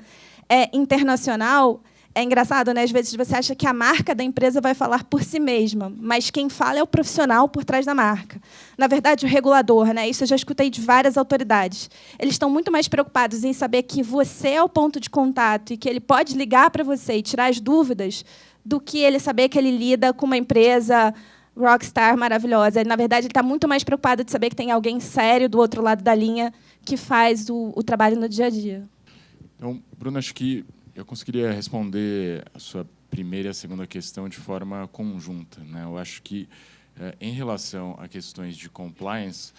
internacional, é engraçado, né? Às vezes você acha que a marca da empresa vai falar por si mesma, mas quem fala é o profissional por trás da marca. Na verdade, o regulador, né? Isso eu já escutei de várias autoridades. Eles estão muito mais preocupados em saber que você é o ponto de contato e que ele pode ligar para você e tirar as dúvidas do que ele saber que ele lida com uma empresa rockstar maravilhosa. Na verdade, ele está muito mais preocupado de saber que tem alguém sério do outro lado da linha que faz o trabalho no dia a dia. Então, Bruno, acho que eu conseguiria responder a sua primeira e a segunda questão de forma conjunta, né? Eu acho que, em relação a questões de compliance,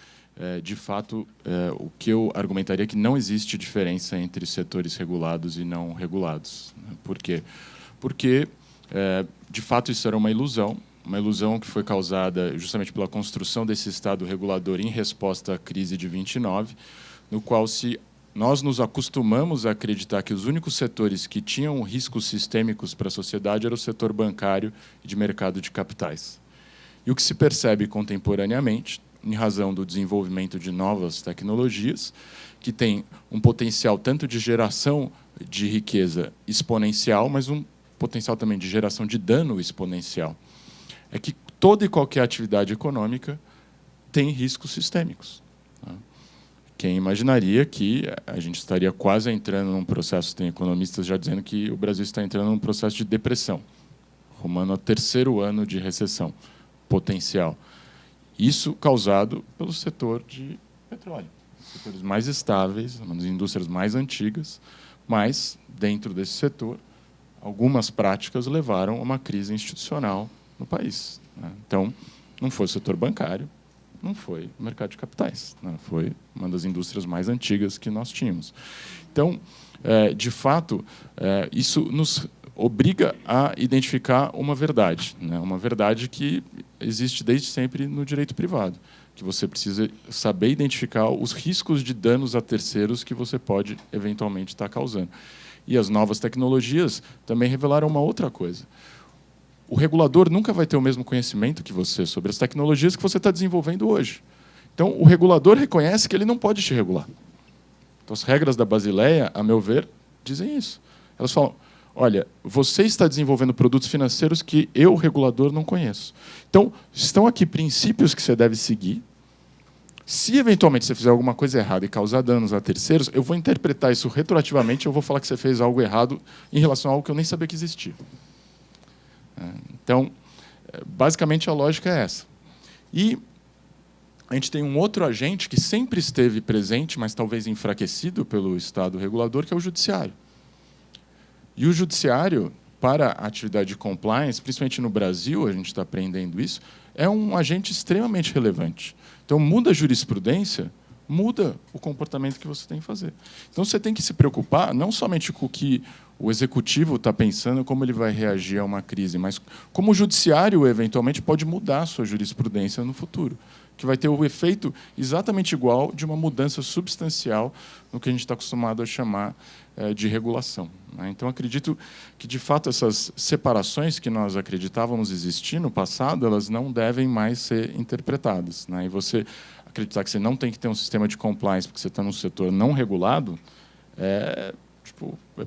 de fato, o que eu argumentaria é que não existe diferença entre setores regulados e não regulados. Por quê? Porque, de fato, isso era uma ilusão que foi causada justamente pela construção desse Estado regulador em resposta à crise de 29, no qual nós nos acostumamos a acreditar que os únicos setores que tinham riscos sistêmicos para a sociedade era o setor bancário e de mercado de capitais. E o que se percebe contemporaneamente, em razão do desenvolvimento de novas tecnologias, que tem um potencial tanto de geração de riqueza exponencial, mas um potencial também de geração de dano exponencial, é que toda e qualquer atividade econômica tem riscos sistêmicos. Quem imaginaria que a gente estaria quase entrando num processo, tem economistas já dizendo que o Brasil está entrando num processo de depressão, rumando ao 3º ano de recessão potencial. Isso causado pelo setor de petróleo. Setores mais estáveis, uma das indústrias mais antigas, mas, dentro desse setor, algumas práticas levaram a uma crise institucional no país. Então, não foi o setor bancário, não foi o mercado de capitais, foi uma das indústrias mais antigas que nós tínhamos. Então, de fato, isso nos obriga a identificar uma verdade, né? Uma verdade que existe desde sempre no direito privado, que você precisa saber identificar os riscos de danos a terceiros que você pode eventualmente estar causando. E as novas tecnologias também revelaram uma outra coisa. O regulador nunca vai ter o mesmo conhecimento que você sobre as tecnologias que você está desenvolvendo hoje. Então, o regulador reconhece que ele não pode te regular. Então, as regras da Basileia, a meu ver, dizem isso. Elas falam, olha, você está desenvolvendo produtos financeiros que eu, regulador, não conheço. Então, estão aqui princípios que você deve seguir. Se, eventualmente, você fizer alguma coisa errada e causar danos a terceiros, eu vou interpretar isso retroativamente, eu vou falar que você fez algo errado em relação a algo que eu nem sabia que existia. Então, basicamente, a lógica é essa. E a gente tem um outro agente que sempre esteve presente, mas talvez enfraquecido pelo Estado regulador, que é o judiciário. E o judiciário, para a atividade de compliance, principalmente no Brasil, a gente está aprendendo isso, é um agente extremamente relevante. Então, muda a jurisprudência, muda o comportamento que você tem que fazer. Então, você tem que se preocupar não somente com o que o executivo está pensando, como ele vai reagir a uma crise, mas como o judiciário, eventualmente, pode mudar a sua jurisprudência no futuro, que vai ter o efeito exatamente igual de uma mudança substancial no que a gente está acostumado a chamar de regulação. Então, acredito que, de fato, essas separações que nós acreditávamos existir no passado, elas não devem mais ser interpretadas. E você acreditar que você não tem que ter um sistema de compliance porque você está num setor não regulado é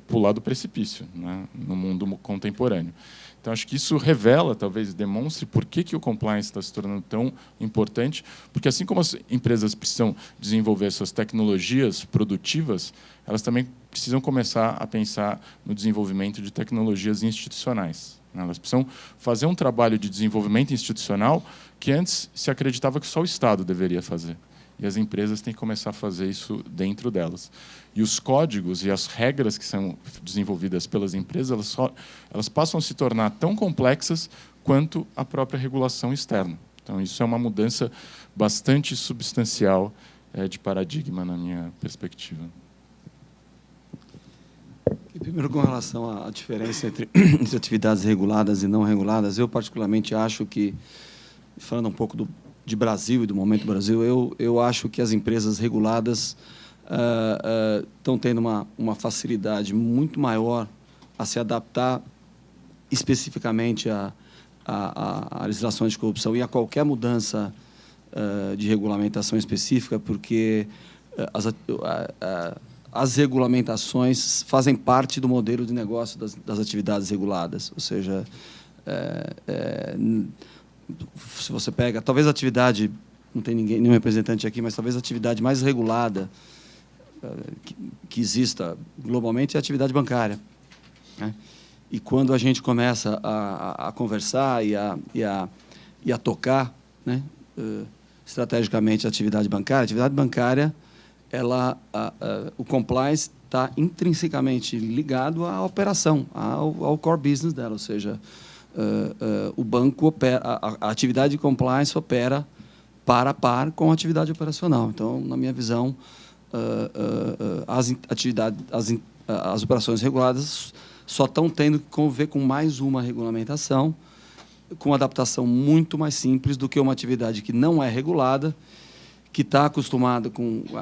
pular do precipício, no mundo contemporâneo. Então, acho que isso revela, talvez demonstre por que o compliance está se tornando tão importante, porque, assim como as empresas precisam desenvolver suas tecnologias produtivas, elas também precisam começar a pensar no desenvolvimento de tecnologias institucionais. Elas precisam fazer um trabalho de desenvolvimento institucional que antes se acreditava que só o Estado deveria fazer. E as empresas têm que começar a fazer isso dentro delas. E os códigos e as regras que são desenvolvidas pelas empresas, elas passam a se tornar tão complexas quanto a própria regulação externa. Então, isso é uma mudança bastante substancial de paradigma, na minha perspectiva. E, primeiro, com relação à diferença entre atividades reguladas e não reguladas, eu, particularmente, acho que, falando um pouco de Brasil e do momento do Brasil, eu acho que as empresas reguladas estão tendo uma facilidade muito maior a se adaptar especificamente a legislações de corrupção e a qualquer mudança de regulamentação específica, porque as regulamentações fazem parte do modelo de negócio das atividades reguladas. Ou seja, se você pega, talvez a atividade, não tem nenhum representante aqui, mas talvez a atividade mais regulada que exista globalmente é a atividade bancária. E quando a gente começa a conversar e a tocar, estrategicamente a atividade bancária, o compliance está intrinsecamente ligado à operação, ao core business dela, ou seja, o banco opera, a atividade de compliance opera par a par com a atividade operacional. Então, na minha visão, as operações reguladas só estão tendo que conviver com mais uma regulamentação, com adaptação muito mais simples do que uma atividade que não é regulada, que está acostumada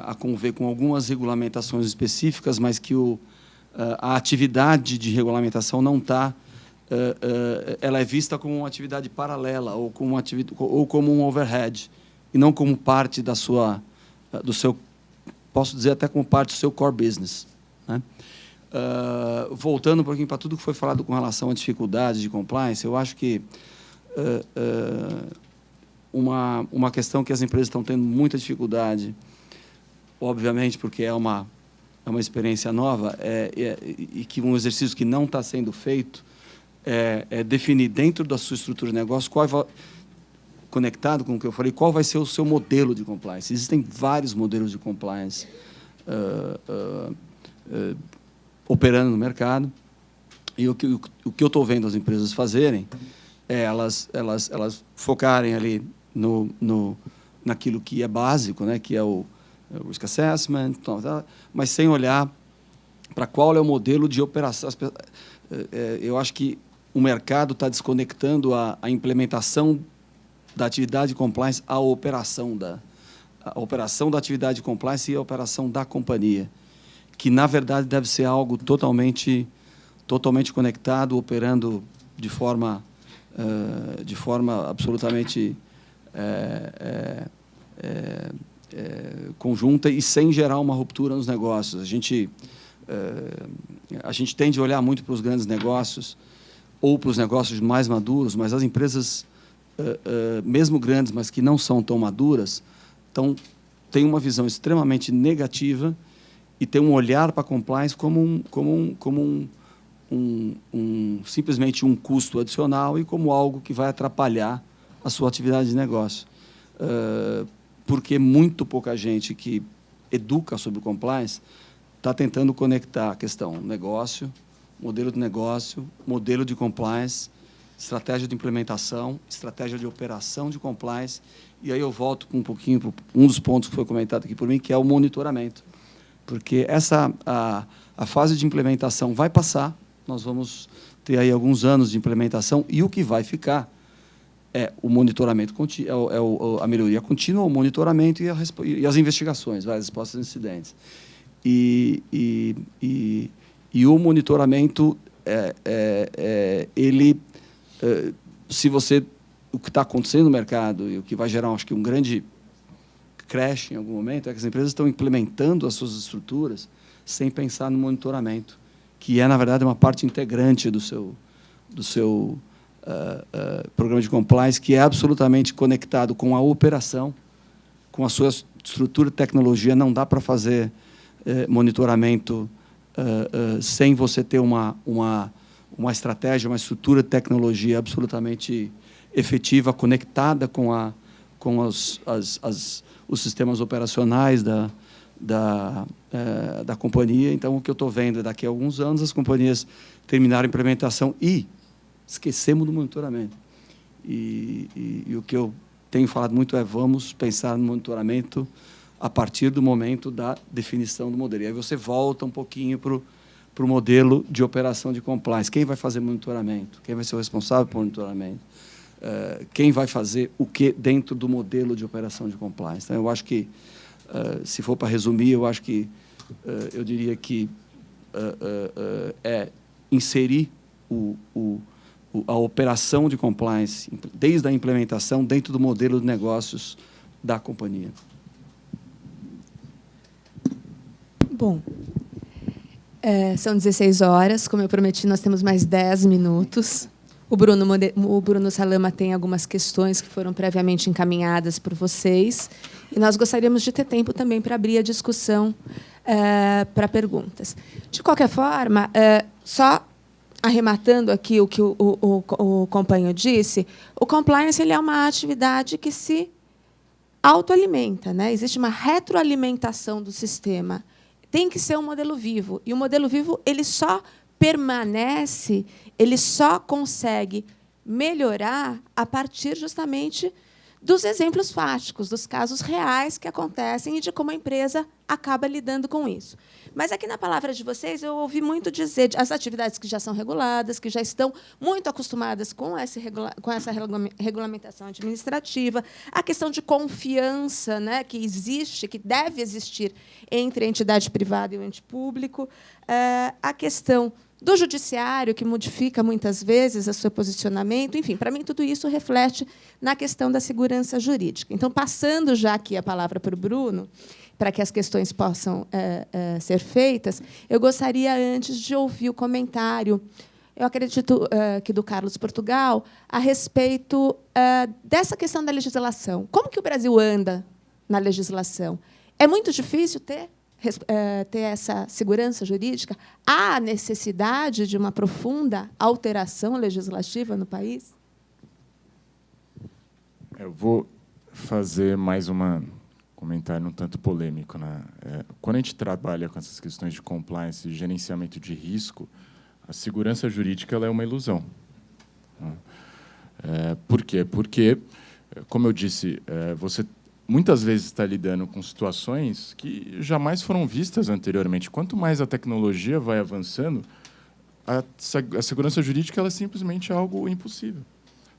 a conviver com algumas regulamentações específicas, mas que a atividade de regulamentação não está, ela é vista como uma atividade paralela ou como um overhead, e não como parte do seu, posso dizer até como parte do seu core business. Voltando um pouquinho para tudo que foi falado com relação à dificuldade de compliance, eu acho que uma questão que as empresas estão tendo muita dificuldade, obviamente, porque é uma experiência nova, e que um exercício que não está sendo feito é definir dentro da sua estrutura de negócio, conectado com o que eu falei, qual vai ser o seu modelo de compliance. Existem vários modelos de compliance operando no mercado, e o que eu estou vendo as empresas fazerem é elas focarem ali naquilo que é básico, que é o risk assessment, mas sem olhar para qual é o modelo de operação. Eu acho que o mercado está desconectando a implementação da atividade de compliance à operação da atividade de compliance e a operação da companhia, que, na verdade, deve ser algo totalmente conectado, operando de forma absolutamente conjunta e sem gerar uma ruptura nos negócios. A gente tende a olhar muito para os grandes negócios ou para os negócios mais maduros, mas as empresas, mesmo grandes, mas que não são tão maduras, têm uma visão extremamente negativa e têm um olhar para a compliance como simplesmente um custo adicional e como algo que vai atrapalhar a sua atividade de negócio. Porque muito pouca gente que educa sobre o compliance está tentando conectar a questão negócio, modelo de negócio, modelo de compliance, estratégia de implementação, estratégia de operação de compliance, e aí eu volto com um pouquinho para um dos pontos que foi comentado aqui por mim, que é o monitoramento. Porque a fase de implementação vai passar, nós vamos ter aí alguns anos de implementação, e o que vai ficar é o monitoramento, a melhoria contínua, o monitoramento e as investigações, as respostas a incidentes. E o monitoramento, se você, o que está acontecendo no mercado e o que vai gerar, acho que um grande crash em algum momento, é que as empresas estão implementando as suas estruturas sem pensar no monitoramento, que é, na verdade, uma parte integrante do seu programa de compliance, que é absolutamente conectado com a operação, com a sua estrutura de tecnologia. Não dá para fazer monitoramento sem você ter uma estratégia, uma estrutura de tecnologia absolutamente efetiva, conectada com os sistemas operacionais da companhia. Então, o que eu estou vendo é, daqui a alguns anos, as companhias terminaram a implementação e esquecemos do monitoramento. E o que eu tenho falado muito é: vamos pensar no monitoramento a partir do momento da definição do modelo. E aí você volta um pouquinho para o modelo de operação de compliance. Quem vai fazer monitoramento? Quem vai ser o responsável por monitoramento? Quem vai fazer o que dentro do modelo de operação de compliance? Então, eu acho que, se for para resumir, eu diria que é inserir a operação de compliance, desde a implementação, dentro do modelo de negócios da companhia. Bom, são 16 horas. Como eu prometi, nós temos mais 10 minutos. O Bruno Salama tem algumas questões que foram previamente encaminhadas por vocês, e nós gostaríamos de ter tempo também para abrir a discussão para perguntas. De qualquer forma, só arrematando aqui o que o companheiro disse, o compliance ele é uma atividade que se autoalimenta, né? Existe uma retroalimentação do sistema. Tem que ser um modelo vivo. E o modelo vivo ele só permanece, ele só consegue melhorar a partir justamente dos exemplos fáticos, dos casos reais que acontecem e de como a empresa acaba lidando com isso. Mas aqui na palavra de vocês eu ouvi muito dizer as atividades que já são reguladas, que já estão muito acostumadas com essa regulamentação administrativa, a questão de confiança, né, que existe, que deve existir entre a entidade privada e o ente público, a questão do judiciário, que modifica muitas vezes o seu posicionamento. Enfim, para mim, tudo isso reflete na questão da segurança jurídica. Então, passando já aqui a palavra para o Bruno, para que as questões possam ser feitas, eu gostaria, antes, de ouvir o comentário, eu acredito que do Carlos Portugal, a respeito dessa questão da legislação. Como que o Brasil anda na legislação? É muito difícil ter essa segurança jurídica? Há necessidade de uma profunda alteração legislativa no país? Eu vou fazer mais um comentário um tanto polêmico, né? Quando a gente trabalha com essas questões de compliance e gerenciamento de risco, a segurança jurídica ela é uma ilusão. Por quê? Porque, como eu disse, você muitas vezes está lidando com situações que jamais foram vistas anteriormente. Quanto mais a tecnologia vai avançando, a segurança jurídica ela é simplesmente algo impossível.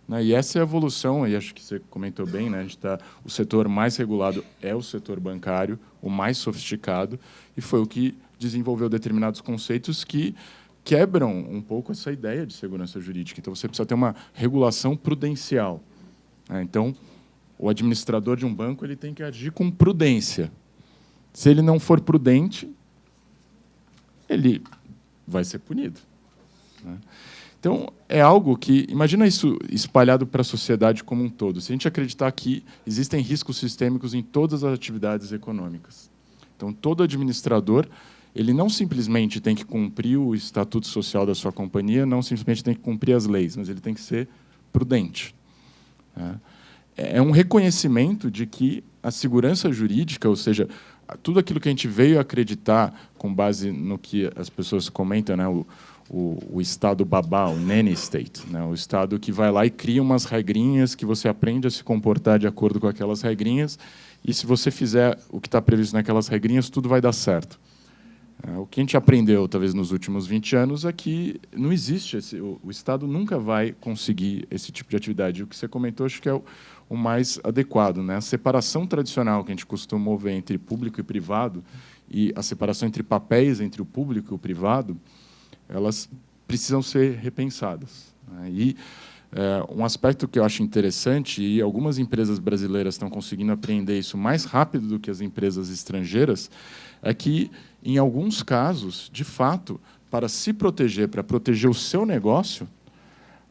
Né? E essa é a evolução, e acho que você comentou bem, né? O setor mais regulado é o setor bancário, o mais sofisticado, e foi o que desenvolveu determinados conceitos que quebram um pouco essa ideia de segurança jurídica. Então, você precisa ter uma regulação prudencial. Né? Então, o administrador de um banco ele tem que agir com prudência. Se ele não for prudente, ele vai ser punido. Né? Então, é algo que... Imagina isso espalhado para a sociedade como um todo. Se a gente acreditar que existem riscos sistêmicos em todas as atividades econômicas. Então, todo administrador ele não simplesmente tem que cumprir o estatuto social da sua companhia, não simplesmente tem que cumprir as leis, mas ele tem que ser prudente. Né? É um reconhecimento de que a segurança jurídica, ou seja, tudo aquilo que a gente veio acreditar com base no que as pessoas comentam, né, o Estado babá, o nanny state, né? O Estado que vai lá e cria umas regrinhas que você aprende a se comportar de acordo com aquelas regrinhas, e se você fizer o que está previsto naquelas regrinhas, tudo vai dar certo. O que a gente aprendeu, talvez, nos últimos 20 anos é que não existe o Estado nunca vai conseguir esse tipo de atividade. O que você comentou, acho que é o mais adequado, né? A separação tradicional que a gente costuma ver entre público e privado, e a separação entre papéis entre o público e o privado, elas precisam ser repensadas, né? E um aspecto que eu acho interessante, e algumas empresas brasileiras estão conseguindo aprender isso mais rápido do que as empresas estrangeiras, é que, em alguns casos, de fato, para se proteger, para proteger o seu negócio,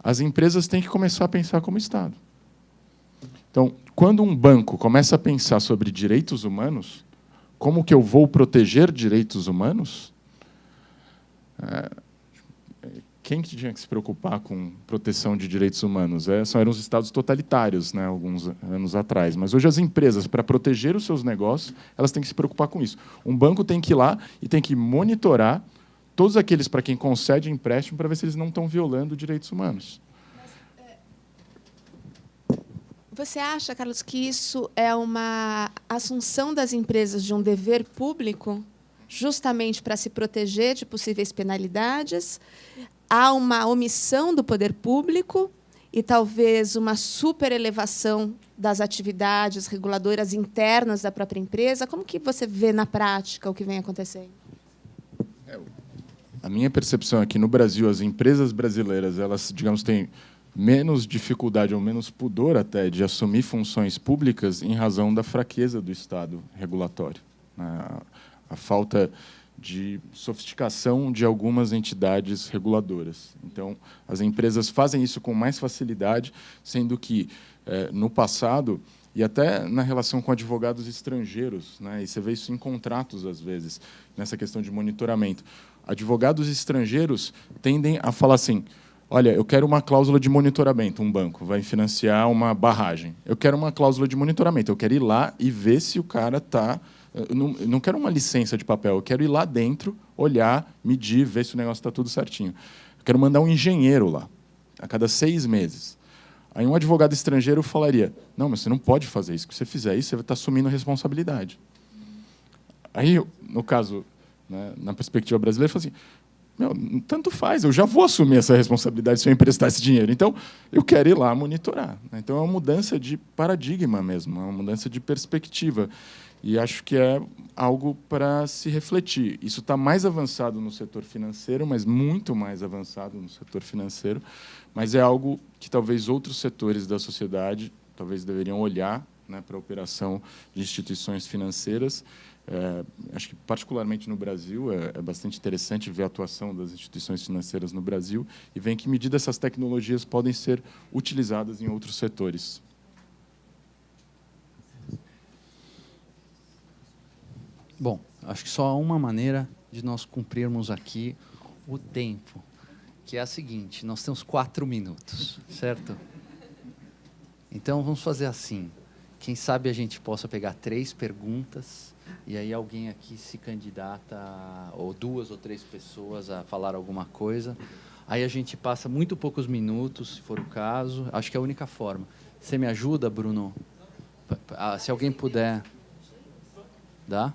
as empresas têm que começar a pensar como Estado. Então, quando um banco começa a pensar sobre direitos humanos, como que eu vou proteger direitos humanos? Quem que tinha que se preocupar com proteção de direitos humanos? Eram os estados totalitários, né, alguns anos atrás. Mas hoje as empresas, para proteger os seus negócios, elas têm que se preocupar com isso. Um banco tem que ir lá e tem que monitorar todos aqueles para quem concede empréstimo para ver se eles não estão violando direitos humanos. Você acha, Carlos, que isso é uma assunção das empresas de um dever público, justamente para se proteger de possíveis penalidades? Há uma omissão do poder público e talvez uma superelevação das atividades reguladoras internas da própria empresa? Como que você vê na prática o que vem acontecendo? A minha percepção é que, no Brasil, as empresas brasileiras, elas, digamos, têm menos dificuldade ou menos pudor até de assumir funções públicas em razão da fraqueza do Estado regulatório, né? A falta de sofisticação de algumas entidades reguladoras. Então, as empresas fazem isso com mais facilidade, sendo que, no passado, e até na relação com advogados estrangeiros, né, e você vê isso em contratos, às vezes, nessa questão de monitoramento, advogados estrangeiros tendem a falar assim: olha, eu quero uma cláusula de monitoramento, um banco vai financiar uma barragem. Eu quero uma cláusula de monitoramento, eu quero ir lá e ver se o cara está... Eu não quero uma licença de papel, eu quero ir lá dentro, olhar, medir, ver se o negócio está tudo certinho. Eu quero mandar um engenheiro lá, a cada 6 meses. Aí um advogado estrangeiro falaria: não, mas você não pode fazer isso, se você fizer isso, você vai estar assumindo a responsabilidade. Aí, no caso, né, na perspectiva brasileira, eu falo assim: meu, tanto faz, eu já vou assumir essa responsabilidade se eu emprestar esse dinheiro. Então, eu quero ir lá monitorar. Então, é uma mudança de paradigma mesmo, é uma mudança de perspectiva. E acho que é algo para se refletir. Isso está mais avançado no setor financeiro, mas muito mais avançado no setor financeiro. Mas é algo que talvez outros setores da sociedade talvez deveriam olhar, né, para a operação de instituições financeiras. Acho que, particularmente no Brasil, é bastante interessante ver a atuação das instituições financeiras no Brasil e ver em que medida essas tecnologias podem ser utilizadas em outros setores. Bom, acho que só há uma maneira de nós cumprirmos aqui o tempo, que é a seguinte: nós temos 4 minutos, certo? Então, vamos fazer assim. Quem sabe a gente possa pegar 3 perguntas e aí alguém aqui se candidata, ou 2 ou 3 pessoas, a falar alguma coisa. Aí a gente passa muito poucos minutos, se for o caso. Acho que é a única forma. Você me ajuda, Bruno? Se alguém puder. Dá?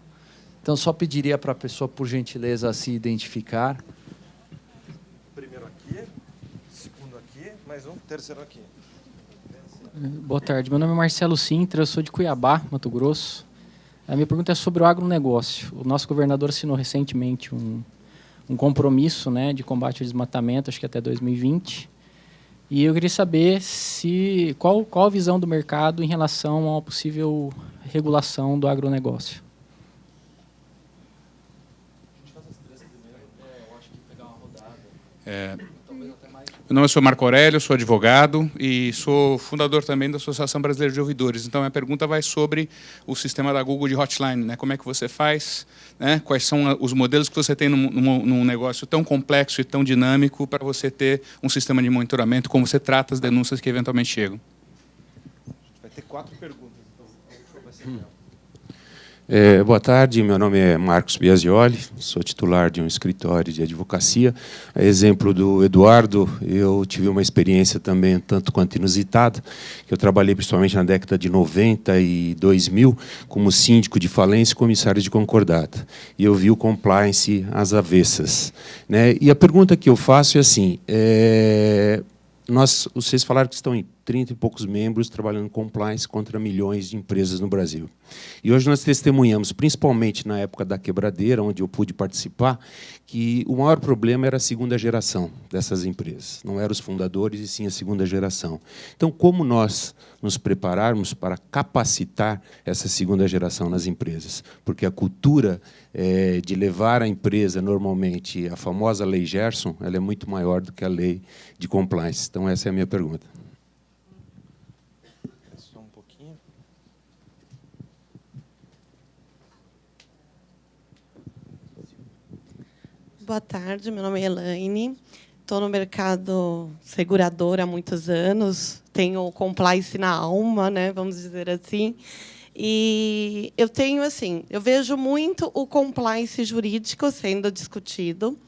Então, só pediria para a pessoa, por gentileza, se identificar. Primeiro aqui, segundo aqui, mais um, terceiro aqui. Boa tarde, meu nome é Marcelo Sintra, eu sou de Cuiabá, Mato Grosso. A minha pergunta é sobre o agronegócio. O nosso governador assinou recentemente um compromisso, né, de combate ao desmatamento, acho que até 2020. E eu queria saber qual a visão do mercado em relação a uma possível regulação do agronegócio. Meu nome é Marco Aurélio, sou advogado e sou fundador também da Associação Brasileira de Ouvidores. Então, a minha pergunta vai sobre o sistema da Google de hotline, né? Como é que você faz, né? Quais são os modelos que você tem num negócio tão complexo e tão dinâmico para você ter um sistema de monitoramento, como você trata as denúncias que eventualmente chegam? Vai ter 4 perguntas, então vai ser Boa tarde, meu nome é Marcos Biasioli, sou titular de um escritório de advocacia. A exemplo do Eduardo, eu tive uma experiência também tanto quanto inusitada, que eu trabalhei principalmente na década de 90 e 2000 como síndico de falência e comissário de concordata. E eu vi o compliance às avessas, né? E a pergunta que eu faço é assim, vocês falaram que estão em 30 e poucos membros trabalhando em compliance contra milhões de empresas no Brasil. E hoje nós testemunhamos, principalmente na época da quebradeira, onde eu pude participar, que o maior problema era a segunda geração dessas empresas. Não eram os fundadores, e sim a segunda geração. Então, como nós nos prepararmos para capacitar essa segunda geração nas empresas? Porque a cultura de levar a empresa, normalmente, a famosa Lei Gerson, ela é muito maior do que a lei de compliance. Então, essa é a minha pergunta. Boa tarde, meu nome é Elaine, estou no mercado segurador há muitos anos, tenho compliance na alma, né, vamos dizer assim, e eu vejo muito o compliance jurídico sendo discutido,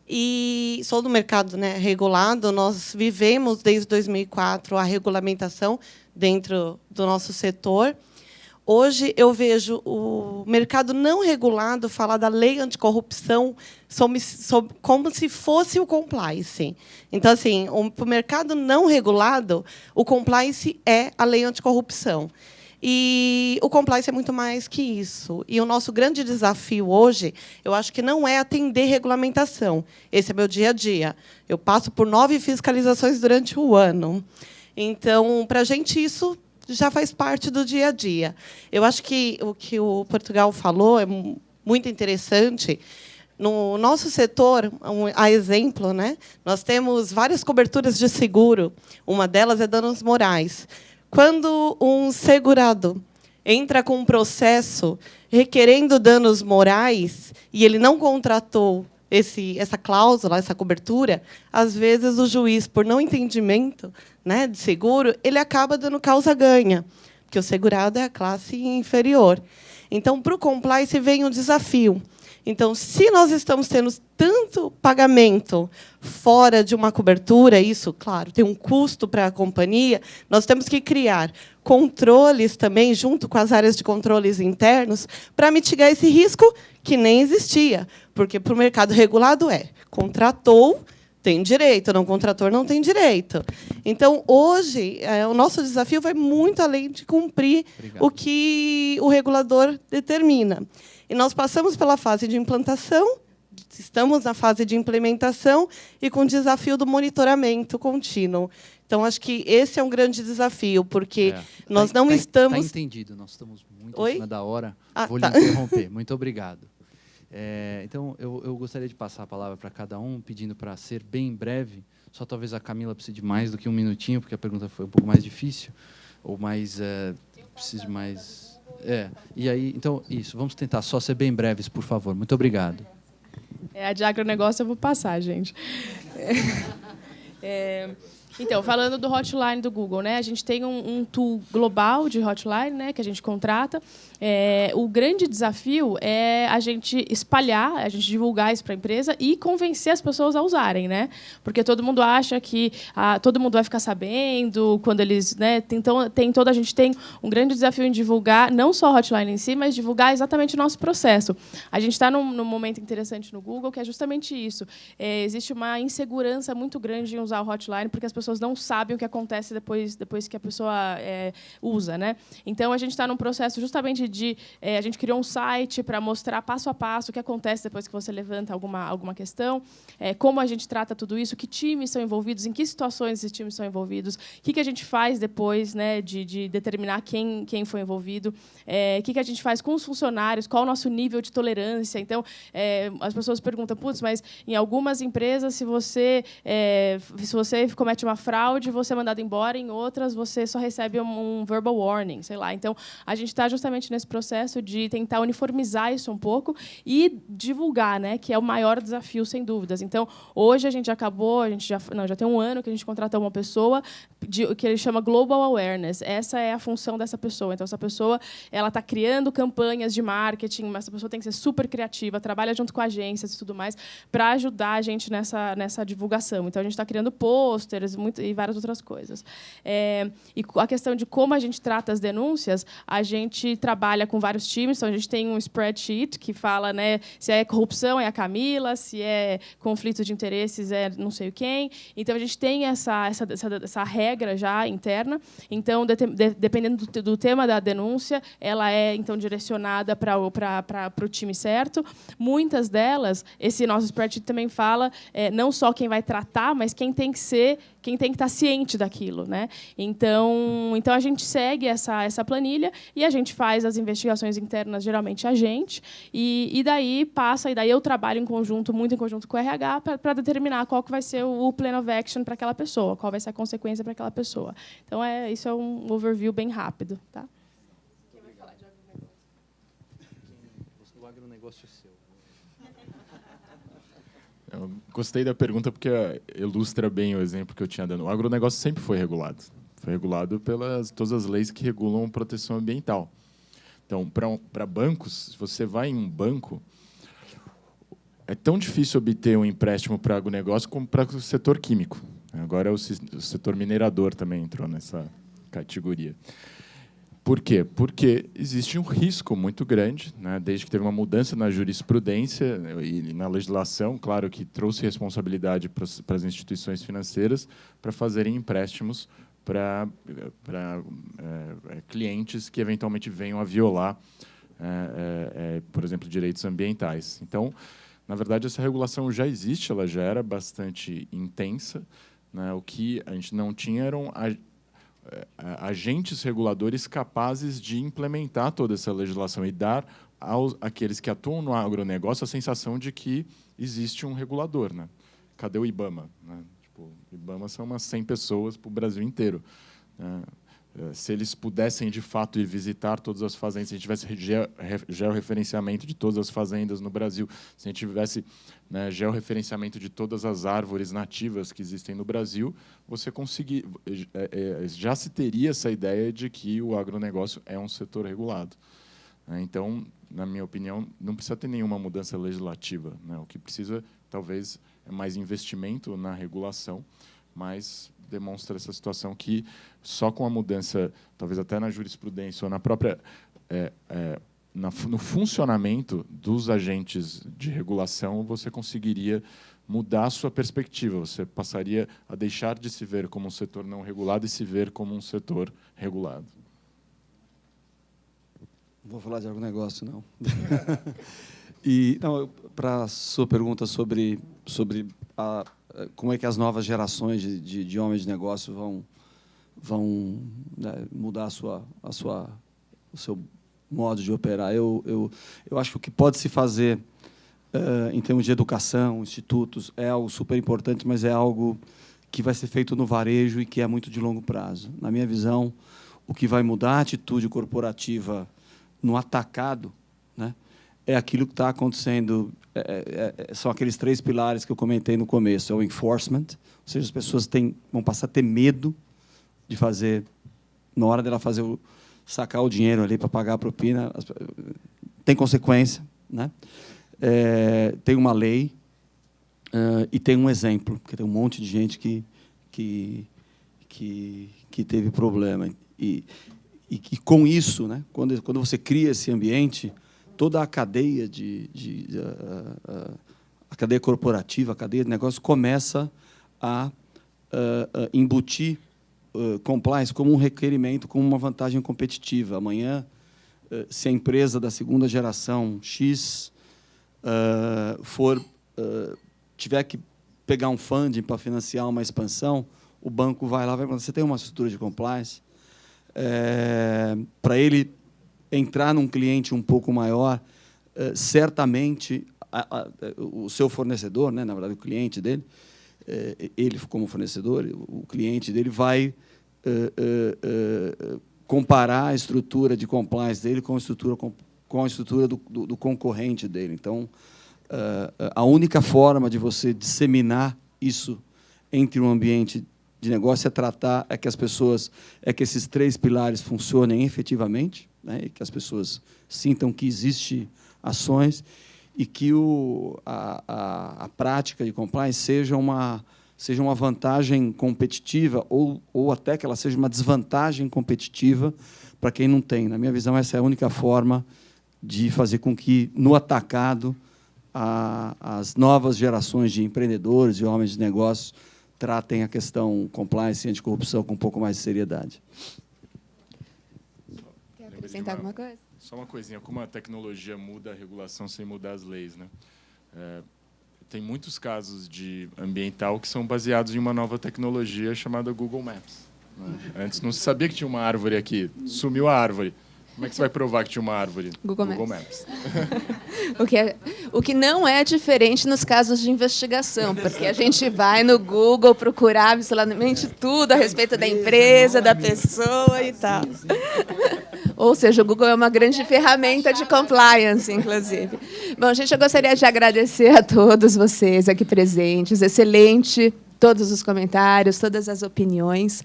e sou do mercado, né, regulado, nós vivemos desde 2004 a regulamentação dentro do nosso setor. Hoje, eu vejo o mercado não regulado falar da lei anticorrupção como se fosse o compliance. Então, assim, para o mercado não regulado, o compliance é a lei anticorrupção. E o compliance é muito mais que isso. E o nosso grande desafio hoje, eu acho que não é atender regulamentação. Esse é meu dia a dia. Eu passo por 9 fiscalizações durante o ano. Então, para a gente, isso já faz parte do dia a dia. Eu acho que o que o Portugal falou é muito interessante. No nosso setor, a exemplo, né, nós temos várias coberturas de seguro. Uma delas é danos morais. Quando um segurado entra com um processo requerendo danos morais e ele não contratou essa cláusula, essa cobertura, às vezes o juiz, por não entendimento, né, de seguro, ele acaba dando causa-ganha, porque o segurado é a classe inferior. Então, para o compliance vem um desafio. Então, se nós estamos tendo tanto pagamento fora de uma cobertura, isso, claro, tem um custo para a companhia, nós temos que criar controles também, junto com as áreas de controles internos, para mitigar esse risco que nem existia. Porque, para o mercado regulado, contratou, tem direito, não contratou, não tem direito. Então, hoje, o nosso desafio vai muito além de cumprir o que o regulador determina. E nós passamos pela fase de implantação, estamos na fase de implementação e com o desafio do monitoramento contínuo. Então, acho que esse é um grande desafio, porque nós não estamos... Está entendido, nós estamos muito em cima da hora. Vou lhe tá. interromper. Muito obrigado. Então, eu gostaria de passar a palavra para cada um, pedindo para ser bem breve. Só talvez a Camila precise de mais do que um minutinho, porque a pergunta foi um pouco mais difícil, ou mais... precise de mais... E aí, então, isso. Vamos tentar só ser bem breves, por favor. Muito obrigado. A de agronegócio eu vou passar, gente. Então, falando do hotline do Google, né, a gente tem um tool global de hotline, né, que a gente contrata. O grande desafio é a gente espalhar, a gente divulgar isso para a empresa e convencer as pessoas a usarem, né? Porque todo mundo acha que todo mundo vai ficar sabendo quando eles, né? Então, a gente tem um grande desafio em divulgar não só a hotline em si, mas divulgar exatamente o nosso processo. A gente está num momento interessante no Google que é justamente isso. Existe uma insegurança muito grande em usar o hotline porque as pessoas não sabem o que acontece depois que a pessoa usa, né? Então, a gente está num processo justamente a gente criou um site para mostrar passo a passo o que acontece depois que você levanta alguma questão, como a gente trata tudo isso, que times são envolvidos, em que situações esses times são envolvidos, o que a gente faz depois, né, de determinar quem foi envolvido, o que a gente faz com os funcionários, qual o nosso nível de tolerância. Então, as pessoas perguntam, putz, mas em algumas empresas, se você comete uma fraude, você é mandado embora, em outras você só recebe um verbal warning, sei lá. Então, a gente está justamente nesse processo de tentar uniformizar isso um pouco e divulgar, né, que é o maior desafio, sem dúvidas. Então, hoje a gente já tem um ano que a gente contratou uma pessoa que ele chama Global Awareness. Essa é a função dessa pessoa. Então, essa pessoa ela está criando campanhas de marketing, mas essa pessoa tem que ser super criativa, trabalha junto com agências e tudo mais, para ajudar a gente nessa divulgação. Então, a gente está criando pôsteres e várias outras coisas. E a questão de como a gente trata as denúncias, a gente trabalha com vários times. Então, a gente tem um spreadsheet que fala, né, se é corrupção, é a Camila, se é conflito de interesses, é não sei quem. Então, a gente tem essa regra já interna. Então, dependendo do tema da denúncia, ela é então direcionada para o time certo. Muitas delas, esse nosso spreadsheet também fala não só quem vai tratar, mas quem tem que estar ciente daquilo, né? Então a gente segue essa planilha e a gente faz as investigações internas, geralmente a gente, e daí eu trabalho muito em conjunto com o RH para determinar qual que vai ser o plan of action para aquela pessoa, qual vai ser a consequência para aquela pessoa. Então isso é um overview bem rápido, tá? Quem vai falar de agronegócio? O agronegócio é seu. Eu gostei da pergunta porque ilustra bem o exemplo que eu tinha dado. O agronegócio sempre foi regulado. Foi regulado pelas todas as leis que regulam proteção ambiental. Então, para bancos, se você vai em um banco, é tão difícil obter um empréstimo para agronegócio como para o setor químico. Agora o setor minerador também entrou nessa categoria. Por quê? Porque existe um risco muito grande, né, desde que teve uma mudança na jurisprudência e na legislação, claro que trouxe responsabilidade para as instituições financeiras para fazerem empréstimos para clientes que eventualmente venham a violar, por exemplo, direitos ambientais. Então, na verdade, essa regulação já existe, ela já era bastante intensa, né, o que a gente não tinha eram agentes reguladores capazes de implementar toda essa legislação e dar àqueles que atuam no agronegócio a sensação de que existe um regulador, né? Cadê o IBAMA? Né? Tipo, o IBAMA são umas 100 pessoas para o Brasil inteiro. Se eles pudessem, de fato, ir visitar todas as fazendas, se a gente tivesse georreferenciamento de todas as fazendas no Brasil, se a gente tivesse, né, georreferenciamento de todas as árvores nativas que existem no Brasil, já se teria essa ideia de que o agronegócio é um setor regulado. Então, na minha opinião, não precisa ter nenhuma mudança legislativa, né? O que precisa, talvez, é mais investimento na regulação, mas demonstra essa situação que só com a mudança, talvez até na jurisprudência ou na própria no funcionamento dos agentes de regulação, você conseguiria mudar a sua perspectiva. Você passaria a deixar de se ver como um setor não regulado e se ver como um setor regulado. Não vou falar de agronegócio, não. Não, para a sua pergunta sobre como é que as novas gerações de homens de negócio vão né, mudar o seu modo de operar. Eu acho que o que pode se fazer em termos de educação, institutos, é algo super importante, mas é algo que vai ser feito no varejo e que é muito de longo prazo. Na minha visão, o que vai mudar a atitude corporativa no atacado, né, é aquilo que está acontecendo. São aqueles 3 pilares que eu comentei no começo. É o enforcement, ou seja, as pessoas vão passar a ter medo de fazer, na hora dela sacar o dinheiro ali para pagar a propina, tem consequência, né? Tem uma lei e tem um exemplo, porque tem um monte de gente que teve problema. E com isso, né, quando você cria esse ambiente, toda a cadeia a cadeia corporativa, a cadeia de negócio começa a embutir compliance como um requerimento, como uma vantagem competitiva. Amanhã, se a empresa da segunda geração X tiver que pegar um funding para financiar uma expansão, o banco vai lá e vai perguntar: você tem uma estrutura de compliance? Para ele entrar num cliente um pouco maior, certamente o seu fornecedor, né, na verdade o cliente dele, ele como fornecedor, o cliente dele vai comparar a estrutura de compliance dele com a estrutura do concorrente dele. Então, a única forma de você disseminar isso entre um ambiente de negócio é que as pessoas, que esses 3 pilares funcionem efetivamente, né, e que as pessoas sintam que existe ações e que a prática de compliance seja uma vantagem competitiva ou até que ela seja uma desvantagem competitiva para quem não tem. Na minha visão, essa é a única forma de fazer com que, no atacado, as novas gerações de empreendedores e homens de negócios tratem a questão compliance e anticorrupção com um pouco mais de seriedade. Quer acrescentar alguma coisa? Só uma coisinha, como a tecnologia muda a regulação sem mudar as leis, né? Tem muitos casos de ambiental que são baseados em uma nova tecnologia chamada Google Maps, né? Antes não se sabia que tinha uma árvore aqui, sumiu a árvore. Como é que você vai provar que tinha uma árvore? Google Maps. O que não é diferente nos casos de investigação, porque a gente vai no Google procurar absolutamente tudo a respeito da empresa, da pessoa e tal. Ou seja, o Google é uma grande ferramenta de compliance, inclusive. Bom, gente, eu gostaria de agradecer a todos vocês aqui presentes. Excelente todos os comentários, todas as opiniões.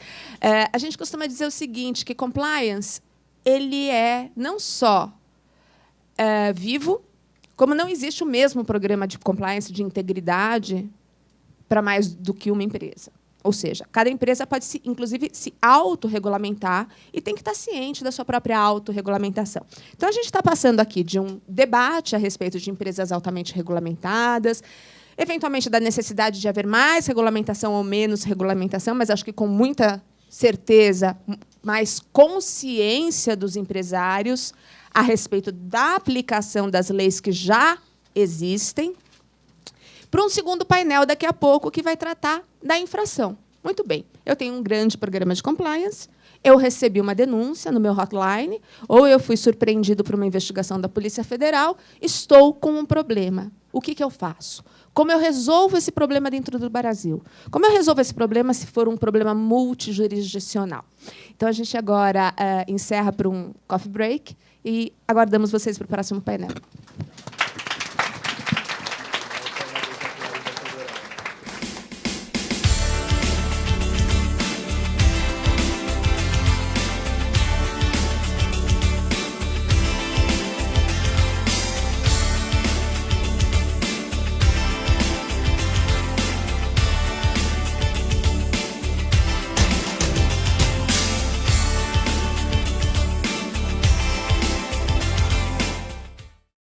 A gente costuma dizer o seguinte, que compliance ele é não só vivo, como não existe o mesmo programa de compliance de integridade para mais do que uma empresa. Ou seja, cada empresa pode, inclusive, se autorregulamentar e tem que estar ciente da sua própria autorregulamentação. Então, a gente está passando aqui de um debate a respeito de empresas altamente regulamentadas, eventualmente da necessidade de haver mais regulamentação ou menos regulamentação, mas acho que com muita certeza, mais consciência dos empresários a respeito da aplicação das leis que já existem, para um segundo painel daqui a pouco que vai tratar da infração. Muito bem, eu tenho um grande programa de compliance, eu recebi uma denúncia no meu hotline, ou eu fui surpreendido por uma investigação da Polícia Federal, estou com um problema. O que eu faço? Como eu resolvo esse problema dentro do Brasil? Como eu resolvo esse problema se for um problema multijurisdicional? Então, a gente agora encerra para um coffee break e aguardamos vocês para o próximo painel.